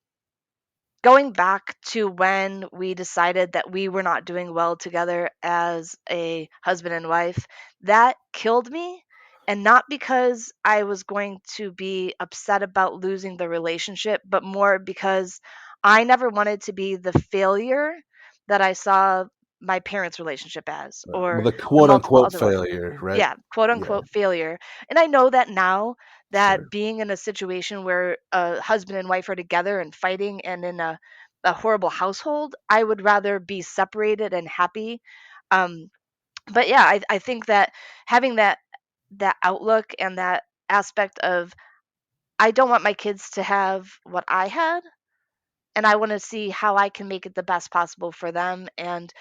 Speaker 2: going back to when we decided that we were not doing well together as a husband and wife, that killed me. And not because I was going to be upset about losing the relationship, but more because I never wanted to be the failure that I saw my parents' relationship as,
Speaker 1: Well,
Speaker 2: or
Speaker 1: the
Speaker 2: the
Speaker 1: quote
Speaker 2: multiple
Speaker 1: unquote
Speaker 2: other ones.
Speaker 1: failure, right?
Speaker 2: Yeah, quote
Speaker 1: Yeah,
Speaker 2: unquote failure. And I know that now, that
Speaker 1: sure.
Speaker 2: being in a situation where a husband and wife are together and fighting and in a horrible household, I would rather be separated and happy. Um, but yeah, I think that having that outlook and that aspect of, I don't want my kids to have what I had, and I want to see how I can make it the best possible for them. And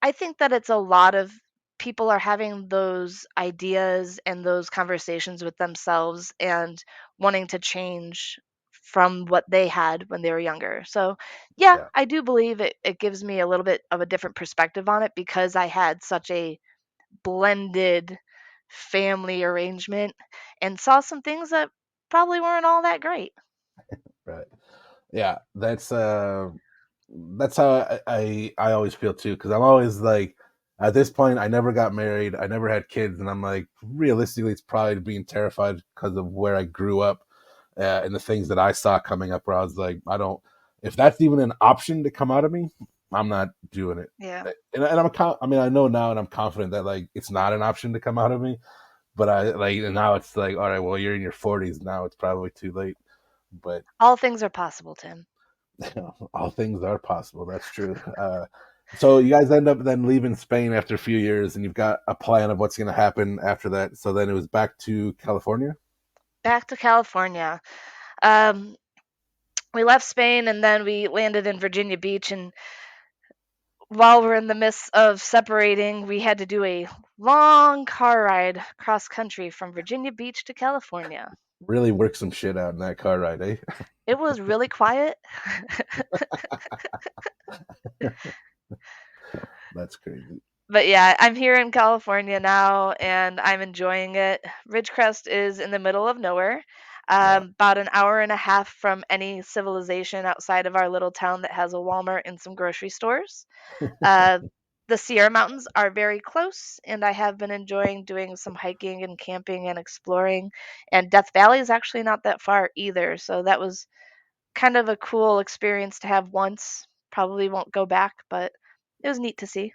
Speaker 2: I think that it's a lot of people are having those ideas and those conversations with themselves and wanting to change from what they had when they were younger. So, yeah,
Speaker 1: Yeah.
Speaker 2: I do believe it gives me a little bit of a different perspective on it because I had such a blended family arrangement and saw some things that probably weren't all that great.
Speaker 1: Right. Yeah, that's how I always feel too, because I'm always like, at this point I never got married, I never had kids, and I'm like, realistically it's probably being terrified because of where I grew up, and the things that I saw coming up, where I was like, I don't, if that's even an option to come out of me, I'm not doing it.
Speaker 2: Yeah.
Speaker 1: And I mean, I know now and I'm confident that like it's not an option to come out of me, but I like, and now it's like, all right, well, you're in your 40s now, it's probably too late. But
Speaker 2: All things are possible, Tim.
Speaker 1: all things are possible. That's true. So you guys end up then leaving Spain after a few years, and you've got a plan of what's going to happen after that. So then it was back to California.
Speaker 2: Back to California. Um, we left Spain and then we landed in Virginia Beach. And while we're in the midst of separating, we had to do a long car ride cross country from Virginia Beach to California.
Speaker 1: Really worked some shit out in that car ride, eh?
Speaker 2: It was really quiet.
Speaker 1: That's crazy.
Speaker 2: But yeah, I'm here in California now and I'm enjoying it. Ridgecrest is in the middle of nowhere,
Speaker 1: Yeah.
Speaker 2: about an hour and a half from any civilization outside of our little town that has a Walmart and some grocery stores. Uh, the Sierra Mountains are very close, and I have been enjoying doing some hiking and camping and exploring. And Death Valley is actually not that far either, so that was kind of a cool experience to have once. Probably won't go back, but it was neat to see.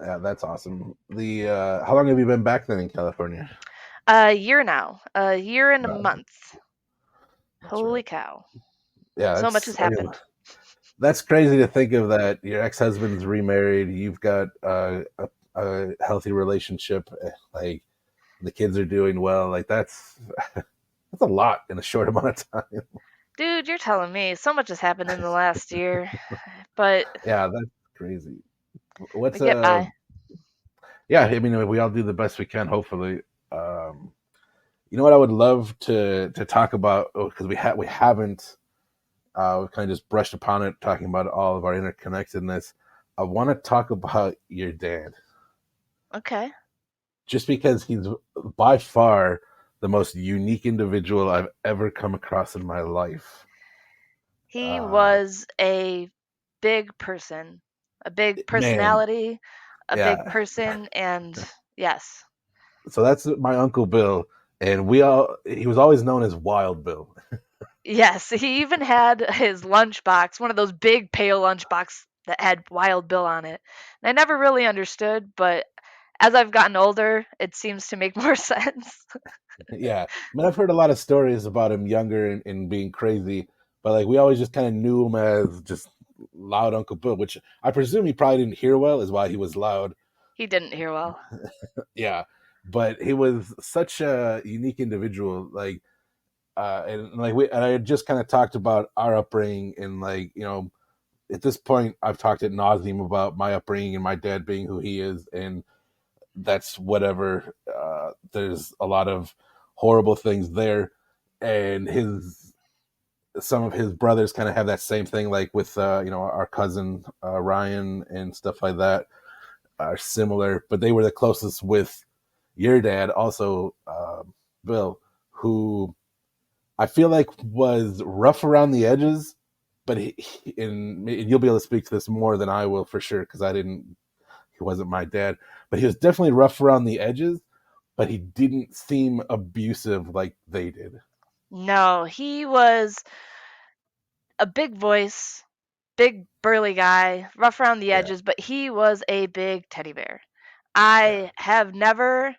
Speaker 1: Yeah, that's awesome. The how long have you been back then in California?
Speaker 2: A year now, a year and a
Speaker 1: Uh,
Speaker 2: month.
Speaker 1: that's
Speaker 2: Holy
Speaker 1: right.
Speaker 2: cow.
Speaker 1: Yeah,
Speaker 2: So much has
Speaker 1: I mean,
Speaker 2: happened.
Speaker 1: that's crazy to think of that your ex-husband's remarried, you've got a healthy relationship, like the kids are doing well. Like that's a lot in a short amount of time.
Speaker 2: Dude, you're telling me so much has happened in the last year, but
Speaker 1: Yeah, that's crazy.
Speaker 2: we
Speaker 1: What's
Speaker 2: get by.
Speaker 1: yeah, I mean we all do the best we can, hopefully. Um you know what I would love to talk about, because we haven't we kind of just brushed upon it, talking about all of our interconnectedness. I want to talk about your dad,
Speaker 2: Okay.
Speaker 1: just because he's by far the most unique individual I've ever come across in my life.
Speaker 2: He
Speaker 1: Uh,
Speaker 2: was a big person, a big
Speaker 1: Man,
Speaker 2: personality, a big
Speaker 1: yeah.
Speaker 2: person, and yes.
Speaker 1: So that's my uncle Bill, and he was always known as Wild Bill.
Speaker 2: Yes, he even had his lunchbox, one of those big pale lunchbox that had Wild Bill on it. And I never really understood, but as I've gotten older, it seems to make more sense.
Speaker 1: Yeah, I mean, I've heard a lot of stories about him younger and being crazy, but like we always just kind of knew him as just loud Uncle Bill, which I presume he probably didn't hear well, is why he was loud.
Speaker 2: He didn't hear well.
Speaker 1: Yeah, but he was such a unique individual. Like, and I had just kind of talked about our upbringing, and like at this point, I've talked at nauseum about my upbringing and my dad being who he is, and that's whatever. There's a lot of horrible things there, and his some of his brothers kind of have that same thing, like with our cousin Ryan and stuff like that are similar, but they were the closest with your dad, also Bill, who I feel like was rough around the edges, but and you'll be able to speak to this more than I will for sure because he wasn't my dad, but he was definitely rough around the edges, but he didn't seem abusive like they did.
Speaker 2: No, he was a big voice, big burly guy, rough around the
Speaker 1: Yeah,
Speaker 2: edges, but he was a big teddy bear.
Speaker 1: yeah,
Speaker 2: I have never,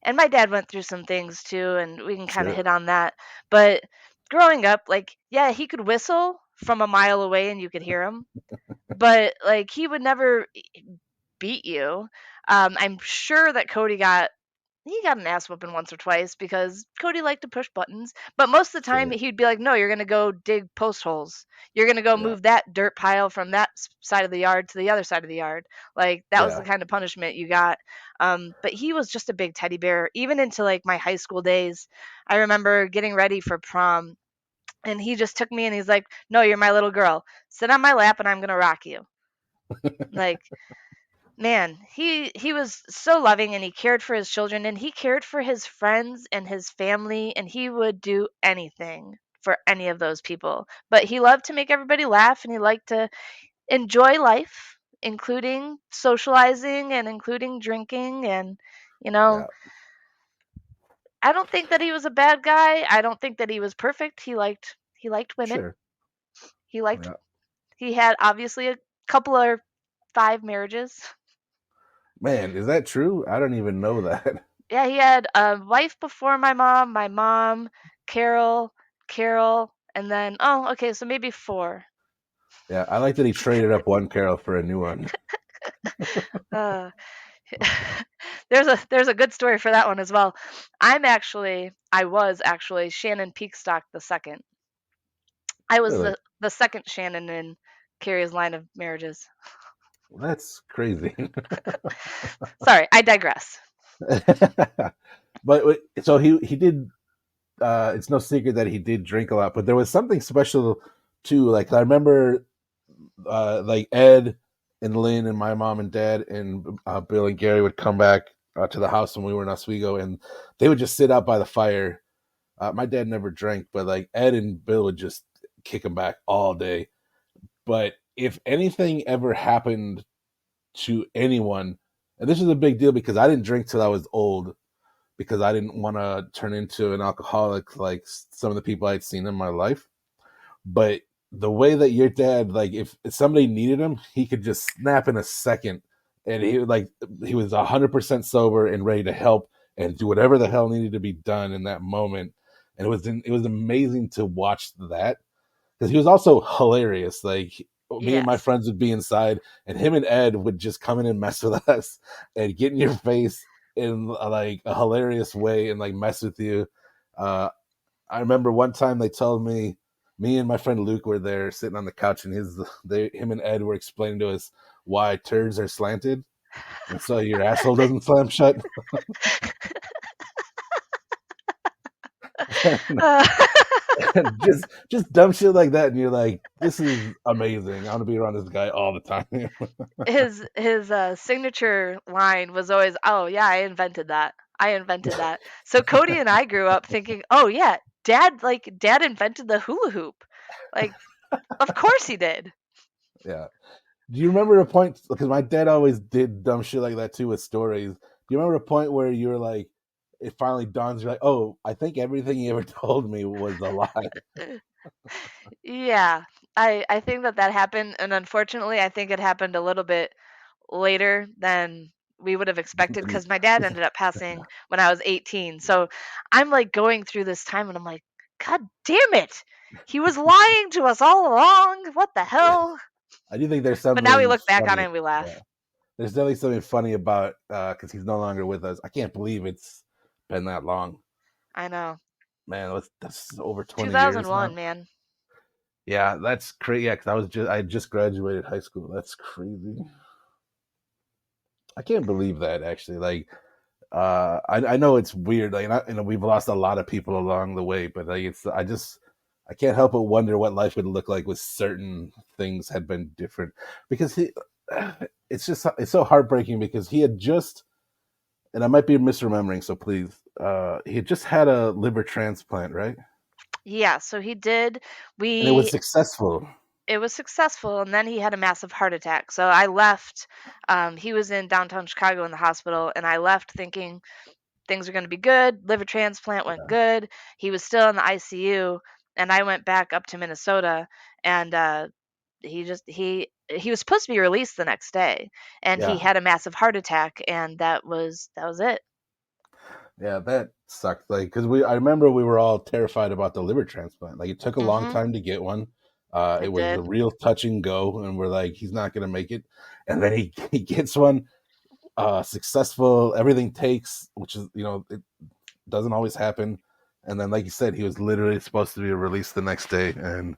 Speaker 2: and my dad went through some things too, and we can kind of
Speaker 1: sure,
Speaker 2: hit on that. But growing up, like, yeah, he could whistle from a mile away and you could hear him, but like he would never beat you. I'm sure that Cody got he got an ass whooping once or twice because Cody liked to push buttons. But most of the time,
Speaker 1: sure,
Speaker 2: he'd be like, "No, you're gonna go dig post holes. You're gonna go
Speaker 1: yeah,
Speaker 2: move that dirt pile from that side of the yard to the other side of the yard." Like that was the
Speaker 1: yeah.
Speaker 2: kind of punishment you got. But he was just a big teddy bear, even into like my high school days. I remember getting ready for prom, and he just took me and he's like, "No, you're my little girl. Sit on my lap, and I'm gonna rock you." Like, man, he was so loving, and he cared for his children, and he cared for his friends and his family, and he would do anything for any of those people. But he loved to make everybody laugh, and he liked to enjoy life, including socializing and including drinking. And you know
Speaker 1: Yeah,
Speaker 2: I don't think that he was a bad guy. I don't think that he was perfect. He liked women.
Speaker 1: sure.
Speaker 2: he liked
Speaker 1: Yeah.
Speaker 2: he had obviously a couple or five marriages.
Speaker 1: Man, is that true? I don't even know that.
Speaker 2: Yeah, he had a wife before my mom, Carol, Carol, and then oh, okay, so maybe four.
Speaker 1: Yeah, I like that he traded up one Carol for a new one.
Speaker 2: Uh, there's a good story for that one as well. I was actually Shannon Peakstock the second. I was
Speaker 1: Really?
Speaker 2: the second Shannon in Carrie's line of marriages.
Speaker 1: That's crazy.
Speaker 2: Sorry, I digress.
Speaker 1: But so he did. It's no secret that he did drink a lot, but there was something special too. Like I remember, like Ed and Lynn and my mom and dad and Bill and Gary would come back to the house when we were in Oswego, and they would just sit out by the fire. My dad never drank, but like Ed and Bill would just kick him back all day. But if anything ever happened to anyone, and this is a big deal because I didn't drink till I was old because I didn't want to turn into an alcoholic like some of the people I'd seen in my life. But the way that your dad, like, if somebody needed him, he could just snap in a second, and he was 100% sober and ready to help and do whatever the hell needed to be done in that moment. And it was amazing to watch that because he was also hilarious. Like me and my
Speaker 2: Yes.
Speaker 1: friends would be inside, and him and Ed would just come in and mess with us and get in your face in like a hilarious way and like mess with you. Uh, I remember one time they told me and my friend Luke were there sitting on the couch, and him and Ed were explaining to us why turds are slanted, and so your asshole doesn't slam shut. just dumb shit like that, and you're like, this is amazing. I want to be around this guy all the time.
Speaker 2: His signature line was always, "Oh yeah, I invented that. I invented that." So Cody and I grew up thinking, "Oh yeah, dad invented the hula hoop." Like, of course he did.
Speaker 1: Yeah. Do you remember a point? Because my dad always did dumb shit like that too with stories. Do you remember a point where you were like, it finally dawns, you're like, oh, I think everything he ever told me was a lie.
Speaker 2: Yeah, I think that happened, and unfortunately, I think it happened a little bit later than we would have expected because my dad ended up passing when I was 18. So I'm like going through this time and I'm like, God damn it. He was lying to us all along. What the hell?
Speaker 1: I do think there's
Speaker 2: But now we
Speaker 1: something
Speaker 2: look back on it
Speaker 1: funny.
Speaker 2: and we
Speaker 1: Yeah.
Speaker 2: laugh.
Speaker 1: There's definitely something funny about because he's no longer with us. I can't believe it's been that long.
Speaker 2: I know.
Speaker 1: Man, that's over 20 years now.
Speaker 2: 2001, man.
Speaker 1: Yeah, that's crazy. Yeah, because I just graduated high school. That's crazy. I can't believe that actually. Like, I know it's weird. Like, we've lost a lot of people along the way, but like, I can't help but wonder what life would look like with certain things had been different. Because it's so heartbreaking because he had just, and I might be misremembering, so please, he had just had a liver transplant, right?
Speaker 2: Yeah, so he did.
Speaker 1: And it was
Speaker 2: We
Speaker 1: successful.
Speaker 2: It was successful, and then he had a massive heart attack. So I left. He was in downtown Chicago in the hospital, and I left thinking things are going to be good. Liver transplant went good. He was still in the ICU, and I went back up to Minnesota, and he was supposed to be released the next day, and he
Speaker 1: Yeah,
Speaker 2: had a massive heart attack, and that was it.
Speaker 1: yeah, that sucked. Like, because I remember we were all terrified about the liver transplant. Like, it took a long
Speaker 2: Mhm.
Speaker 1: time to get one. It
Speaker 2: It
Speaker 1: was a
Speaker 2: did.
Speaker 1: real touch and go, and we're like, he's not gonna make it. And then he gets one, successful. Everything takes, which is it doesn't always happen. And then, like you said, he was literally supposed to be released the next day, and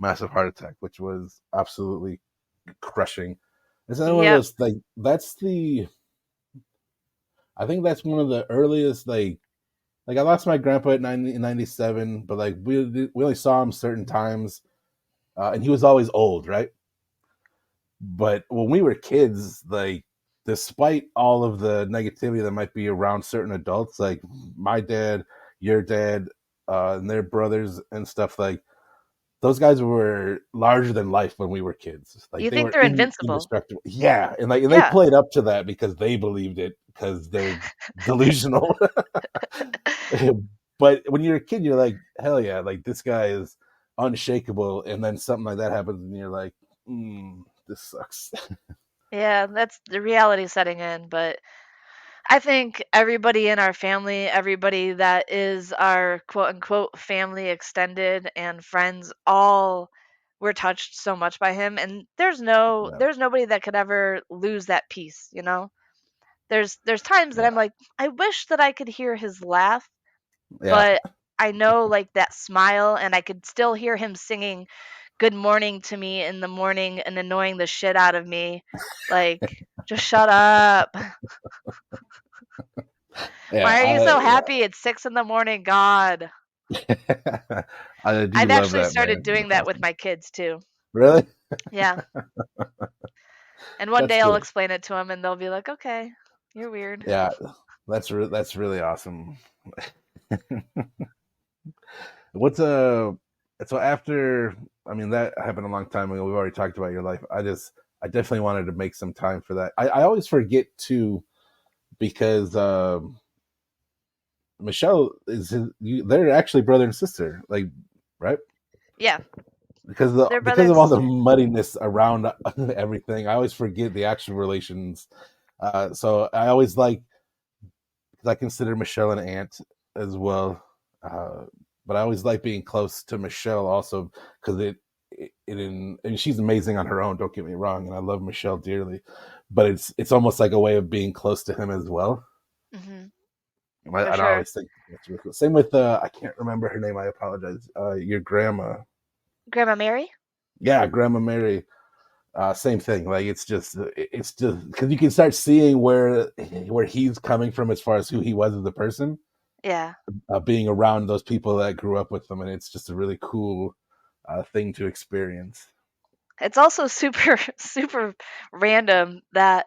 Speaker 1: massive heart attack, which was absolutely crushing. It's another one of
Speaker 2: Yep.
Speaker 1: those like I think that's one of the earliest I lost my grandpa at 97, but like we only saw him certain times, and he was always old, right? But when we were kids, like despite all of the negativity that might be around certain adults, like my dad, your dad, and their brothers and stuff, like those guys were larger than life when we were kids. Like
Speaker 2: You
Speaker 1: they
Speaker 2: think
Speaker 1: were
Speaker 2: they're invincible?
Speaker 1: indestructible. Yeah, and they
Speaker 2: Yeah.
Speaker 1: played up to that because they believed it because they're delusional. But when you're a kid, you're like, hell yeah, like this guy is unshakable. And then something like that happens, and you're like, this sucks.
Speaker 2: Yeah, that's the reality setting in, but I think everybody in our family, everybody that is our quote unquote family extended and friends all were touched so much by him, and
Speaker 1: Yeah,
Speaker 2: there's nobody that could ever lose that peace, you know? There's times that
Speaker 1: yeah,
Speaker 2: I'm like, I wish that I could hear his laugh,
Speaker 1: yeah.
Speaker 2: but I know like that smile and I could still hear him singing good morning to me in the morning and annoying the shit out of me. Like, just shut up.
Speaker 1: Yeah,
Speaker 2: Why are you so happy? It's 6 in the morning, God.
Speaker 1: I do
Speaker 2: I've
Speaker 1: love
Speaker 2: actually
Speaker 1: that,
Speaker 2: started
Speaker 1: man.
Speaker 2: doing
Speaker 1: That's
Speaker 2: that with
Speaker 1: awesome.
Speaker 2: my kids too.
Speaker 1: Really?
Speaker 2: Yeah. And one
Speaker 1: That's
Speaker 2: day I'll
Speaker 1: good.
Speaker 2: explain it to them and they'll be like, "Okay, you're weird."
Speaker 1: Yeah, that's really awesome. What's so after, I mean, that happened a long time ago. We've already talked about your life. I definitely wanted to make some time for that. I always forget too because Michelle they're actually brother and sister, like, right?
Speaker 2: Yeah, they're brother
Speaker 1: Because
Speaker 2: and
Speaker 1: of all the
Speaker 2: sister.
Speaker 1: muddiness around everything, I always forget the actual relations. So I always like, because I consider Michelle an aunt as well. Uh, but I always like being close to Michelle also because and she's amazing on her own. Don't get me wrong, and I love Michelle dearly, but it's almost like a way of being close to him as well.
Speaker 2: Hmm.
Speaker 1: And
Speaker 2: For
Speaker 1: I
Speaker 2: sure.
Speaker 1: always think that's really cool. Same with I can't remember her name. I apologize. Your grandma,
Speaker 2: Grandma Mary?
Speaker 1: yeah, Grandma Mary. Same thing. Like it's just because you can start seeing where he's coming from as far as who he was as a person.
Speaker 2: Yeah.
Speaker 1: being around those people that grew up with them, and it's just a really cool thing to experience.
Speaker 2: It's also super super random that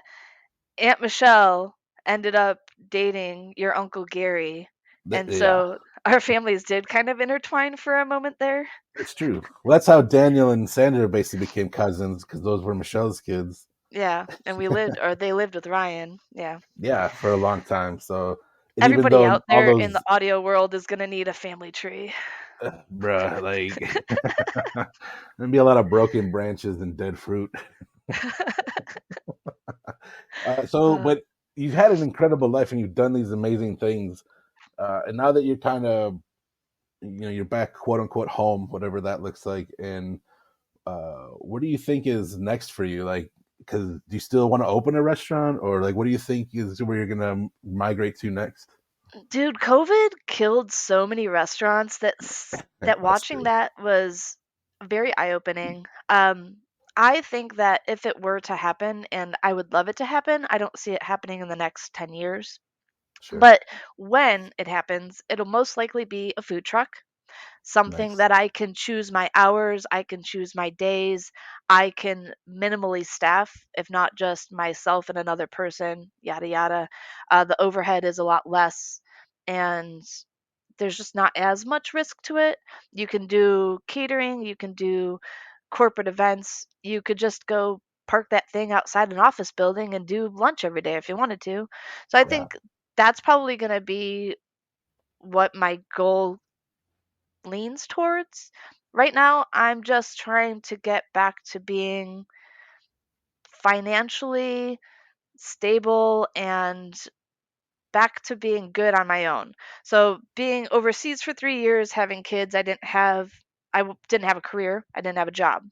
Speaker 2: Aunt Michelle ended up dating your Uncle Gary, and
Speaker 1: Yeah,
Speaker 2: so our families did kind of intertwine for a moment there.
Speaker 1: it's true. Well, that's how Daniel and Sandra basically became cousins because those were Michelle's kids.
Speaker 2: Yeah, and we lived or they lived with Ryan. Yeah.
Speaker 1: Yeah, for a long time. So, and even
Speaker 2: Everybody
Speaker 1: though
Speaker 2: out
Speaker 1: all
Speaker 2: there in the
Speaker 1: those,
Speaker 2: audio world is gonna need a family tree.
Speaker 1: bruh, like, there'd be a lot of broken branches and dead fruit.
Speaker 2: Uh,
Speaker 1: But you've had an incredible life and you've done these amazing things. And now that you're kind of, you're back, quote unquote, home, whatever that looks like. And what do you think is next for you? Like, because do you still want to open a restaurant, or like, what do you think is where you're gonna migrate to next?
Speaker 2: Dude, COVID killed so many restaurants that
Speaker 1: That's
Speaker 2: watching
Speaker 1: true.
Speaker 2: that was very eye-opening. I think that if it were to happen, and I would love it to happen, I don't see it happening in the next 10 years.
Speaker 1: Sure.
Speaker 2: But when it happens, it'll most likely be a food truck, something
Speaker 1: Nice.
Speaker 2: that I can choose my hours, I can choose my days, I can minimally staff, if not just myself and another person, yada yada. The overhead is a lot less, and there's just not as much risk to it. You can do catering, you can do corporate events, you could just go park that thing outside an office building and do lunch every day if you wanted to. So I
Speaker 1: Yeah.
Speaker 2: think that's probably going to be what my goal leans towards. Right now, I'm just trying to get back to being financially stable and back to being good on my own. So, being overseas for 3 years, having kids, didn't have a career, I didn't have a job.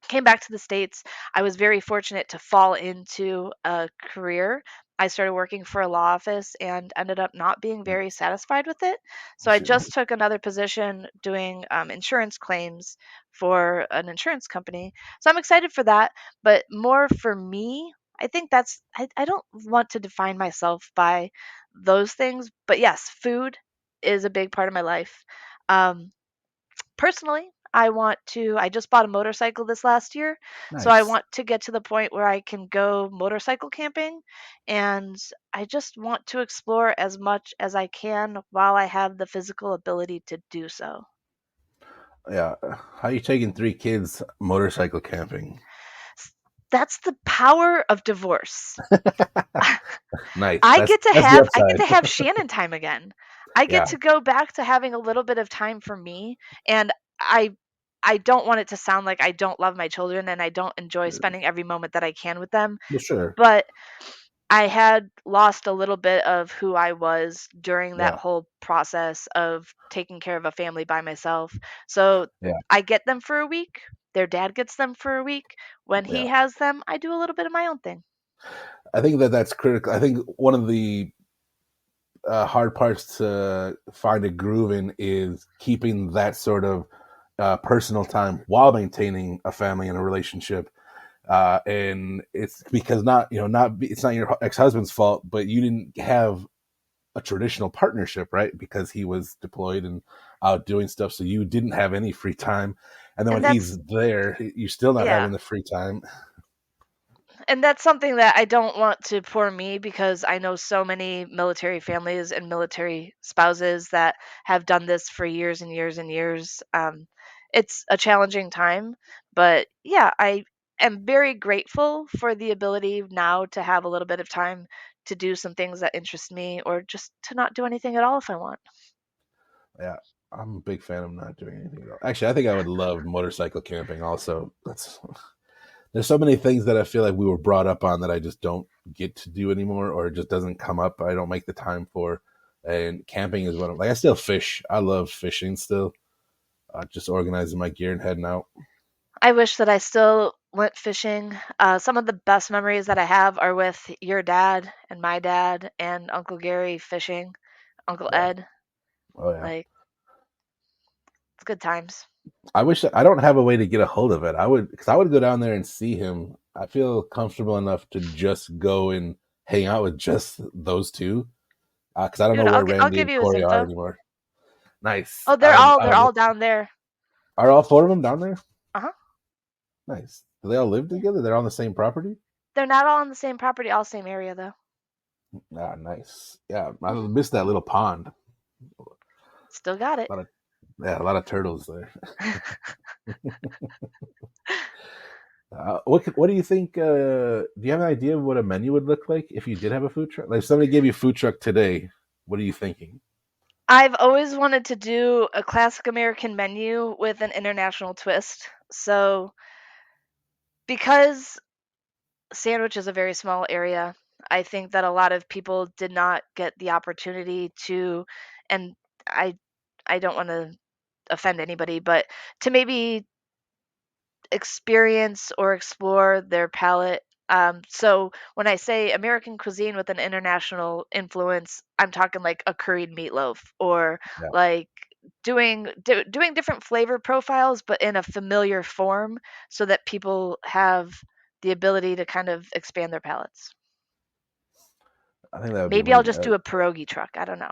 Speaker 2: Came back to the States. I was very fortunate to fall into a career. I started working for a law office and ended up not being very satisfied with it. So I
Speaker 1: Sure.
Speaker 2: just took another position doing insurance claims for an insurance company. So I'm excited for that. But more for me, I think I don't want to define myself by those things. But yes, food is a big part of my life. Um, Personally, I just bought a motorcycle this last year, so I
Speaker 1: Nice.
Speaker 2: want to get to the point where I can go motorcycle camping, and I just want to explore as much as I can while I have the physical ability to do so.
Speaker 1: Yeah. How you taking three kids motorcycle camping?
Speaker 2: That's the power of divorce.
Speaker 1: Nice. That's the
Speaker 2: I get to
Speaker 1: upside.
Speaker 2: have Shannon time again. I get
Speaker 1: Yeah.
Speaker 2: to go back to having a little bit of time for me, and I I don't want it to sound like I don't love my children and I don't enjoy spending every moment that I can with them,
Speaker 1: Well, sure.
Speaker 2: but I had lost a little bit of who I was during that
Speaker 1: Yeah.
Speaker 2: whole process of taking care of a family by myself. So
Speaker 1: Yeah.
Speaker 2: I get them for a week. Their dad gets them for a week. When he
Speaker 1: Yeah.
Speaker 2: has them, I do a little bit of my own thing.
Speaker 1: I think that that's critical. I think one of the hard parts to find a groove in is keeping that sort of personal time while maintaining a family and a relationship. And it's because it's not your ex-husband's fault, but you didn't have a traditional partnership, right? Because he was deployed and out doing stuff, so you didn't have any free time. And then when
Speaker 2: And
Speaker 1: he's there, you're still not
Speaker 2: yeah.
Speaker 1: having the free time.
Speaker 2: And that's something that I don't want to pour me because I know so many military families and military spouses that have done this for years and years and years. It's a challenging time, but yeah, I am very grateful for the ability now to have a little bit of time to do some things that interest me or just to not do anything at all if I want.
Speaker 1: Yeah, I'm a big fan of not doing anything at all. Actually, I think I would love motorcycle camping. Also, that's there's so many things that I feel like we were brought up on that I just don't get to do anymore, or it just doesn't come up. I don't make the time for. And camping is one of like I still fish. I love fishing still. Just organizing my gear and heading out.
Speaker 2: I wish that I still went fishing. Some of the best memories that I have are with your dad and my dad and Uncle Gary fishing, Uncle
Speaker 1: Yeah.
Speaker 2: Ed.
Speaker 1: Oh yeah.
Speaker 2: Like, it's good times.
Speaker 1: I wish I don't have a way to get a hold of it. I would because I would go down there and see him. I feel comfortable enough to just go and hang out with just those two. Because I don't know
Speaker 2: Dude,
Speaker 1: where
Speaker 2: I'll
Speaker 1: Randy
Speaker 2: give
Speaker 1: and
Speaker 2: you his
Speaker 1: Corey are
Speaker 2: info.
Speaker 1: anymore. Nice.
Speaker 2: Oh, they're all down there.
Speaker 1: Are all four of them down there?
Speaker 2: Uh-huh.
Speaker 1: Nice. Do they all live
Speaker 2: Yeah.
Speaker 1: together? They're on the same property?
Speaker 2: They're not all on the same property, all same area though.
Speaker 1: Ah, nice. Yeah, I
Speaker 2: Hmm.
Speaker 1: missed that little pond.
Speaker 2: Still got it.
Speaker 1: A lot of yeah, a lot of turtles there. What do you think? Do you have an idea of what a menu would look like if you did have a food truck? Like if somebody gave you a food truck today, what are you thinking?
Speaker 2: I've always wanted to do a classic American menu with an international twist. So, because Sandwich is a very small area, I think that a lot of people did not get the opportunity to, and I I don't want to offend anybody, but to maybe experience or explore their palate. So when I say American cuisine with an international influence, I'm talking like a curried meatloaf or
Speaker 1: Yeah,
Speaker 2: like doing different flavor profiles, but in a familiar form, so that people have the ability to kind of expand their palates.
Speaker 1: I think that would be
Speaker 2: Maybe I'll
Speaker 1: really
Speaker 2: just do a pierogi truck. I don't know.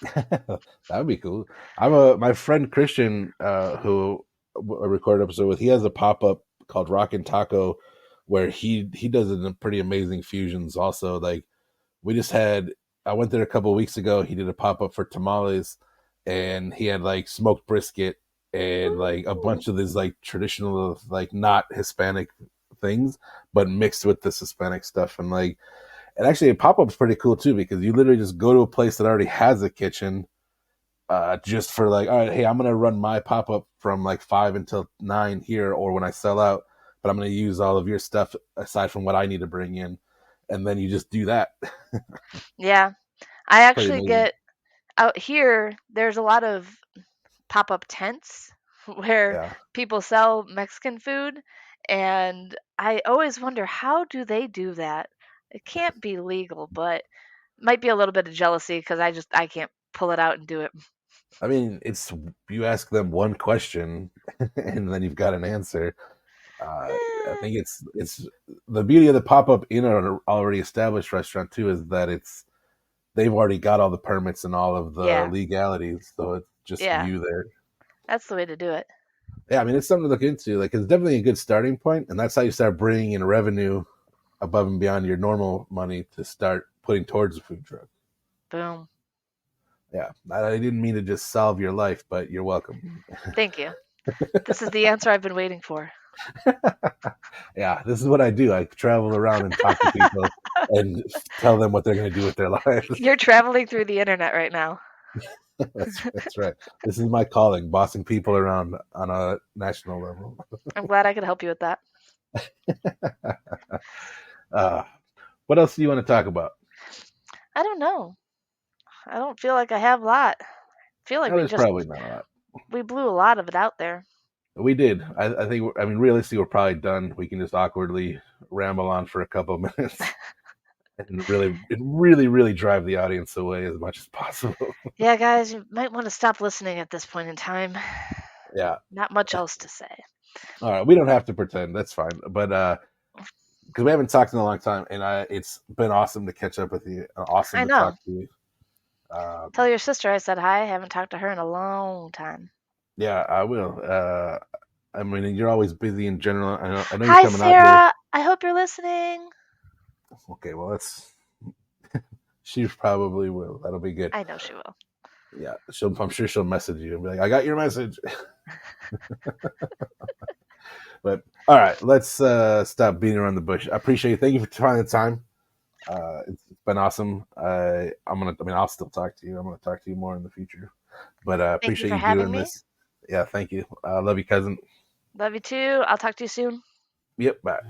Speaker 1: that would be cool. I'm a my friend Christian, who I recorded an episode with. He has a pop up called Rockin' Taco, where he does it in pretty amazing fusions. Also, like we just had, I went there a couple of weeks ago. He did a pop up for tamales, and he had like smoked brisket and like a
Speaker 2: Ooh.
Speaker 1: bunch of these like traditional like not Hispanic things, but mixed with this Hispanic stuff. And like, and actually, a pop up's pretty cool too because you literally just go to a place that already has a kitchen, just for like, all right, hey, I'm gonna run my pop up from like 5 until 9 here, or when I sell out, but I'm gonna use all of your stuff aside from what I need to bring in, and then you just do that.
Speaker 2: Yeah, I
Speaker 1: Pretty
Speaker 2: actually
Speaker 1: amazing.
Speaker 2: get out here. There's a lot of pop-up tents where
Speaker 1: Yeah.
Speaker 2: people sell Mexican food, and I always wonder how do they do that? It can't be legal, but might be a little bit of jealousy because I can't pull it out and do it.
Speaker 1: I mean, it's you ask them one question and then you've got an answer. Uh, I
Speaker 2: Eh,
Speaker 1: think it's the beauty of the pop up in an already established restaurant too is that it's they've already got all the permits and all of the
Speaker 2: yeah,
Speaker 1: legalities, so it's just
Speaker 2: yeah,
Speaker 1: you there.
Speaker 2: that's the way to do it.
Speaker 1: Yeah, I mean, it's something to look into. Like, it's definitely a good starting point, and that's how you start bringing in revenue above and beyond your normal money to start putting towards the food truck.
Speaker 2: Boom.
Speaker 1: Yeah, I didn't mean to just solve your life, but you're welcome.
Speaker 2: Thank you. This is the answer I've been waiting for.
Speaker 1: Yeah, this is what I do. I travel around and talk to people and tell them what they're going to do with their lives.
Speaker 2: You're traveling through the internet right now.
Speaker 1: That's right. This is my calling, bossing people around on a national level.
Speaker 2: I'm glad I could help you with that.
Speaker 1: uh, what else do you want to talk about?
Speaker 2: I don't know. I don't feel like I have a lot. I feel like
Speaker 1: No, there's probably not a lot.
Speaker 2: we blew a lot of it out there.
Speaker 1: We did. I think. I mean, realistically, we're probably done. We can just awkwardly ramble on for a couple of minutes and really drive the audience away as much as possible.
Speaker 2: Yeah, guys, you might want to stop listening at this point in time.
Speaker 1: Yeah.
Speaker 2: Not much else to say.
Speaker 1: All right. We don't have to pretend. That's fine. But because we haven't talked in a long time, and it's been awesome to catch up with you. Awesome
Speaker 2: I
Speaker 1: to talk
Speaker 2: know.
Speaker 1: to you. Uh,
Speaker 2: Tell your sister I said hi. I haven't talked to her in a long time.
Speaker 1: yeah, I will. I mean, you're always busy in general. I know you're
Speaker 2: Hi,
Speaker 1: coming out here.
Speaker 2: Sarah. I hope you're listening.
Speaker 1: Okay. Well, that's she probably will. That'll be good.
Speaker 2: I know she will.
Speaker 1: Yeah, I'm sure she'll message you and be like, "I got your message." But all right, let's stop beating around the bush. I appreciate it. Thank you for finding the time. It's been awesome. I'm gonna. I mean, I'll still talk to you. I'm gonna talk to you more in the future. But
Speaker 2: Thank you
Speaker 1: appreciate
Speaker 2: for
Speaker 1: you
Speaker 2: having
Speaker 1: doing
Speaker 2: me.
Speaker 1: this. Yeah, thank you. Love you, cousin.
Speaker 2: Love you too. I'll talk to you soon.
Speaker 1: Yep. Bye.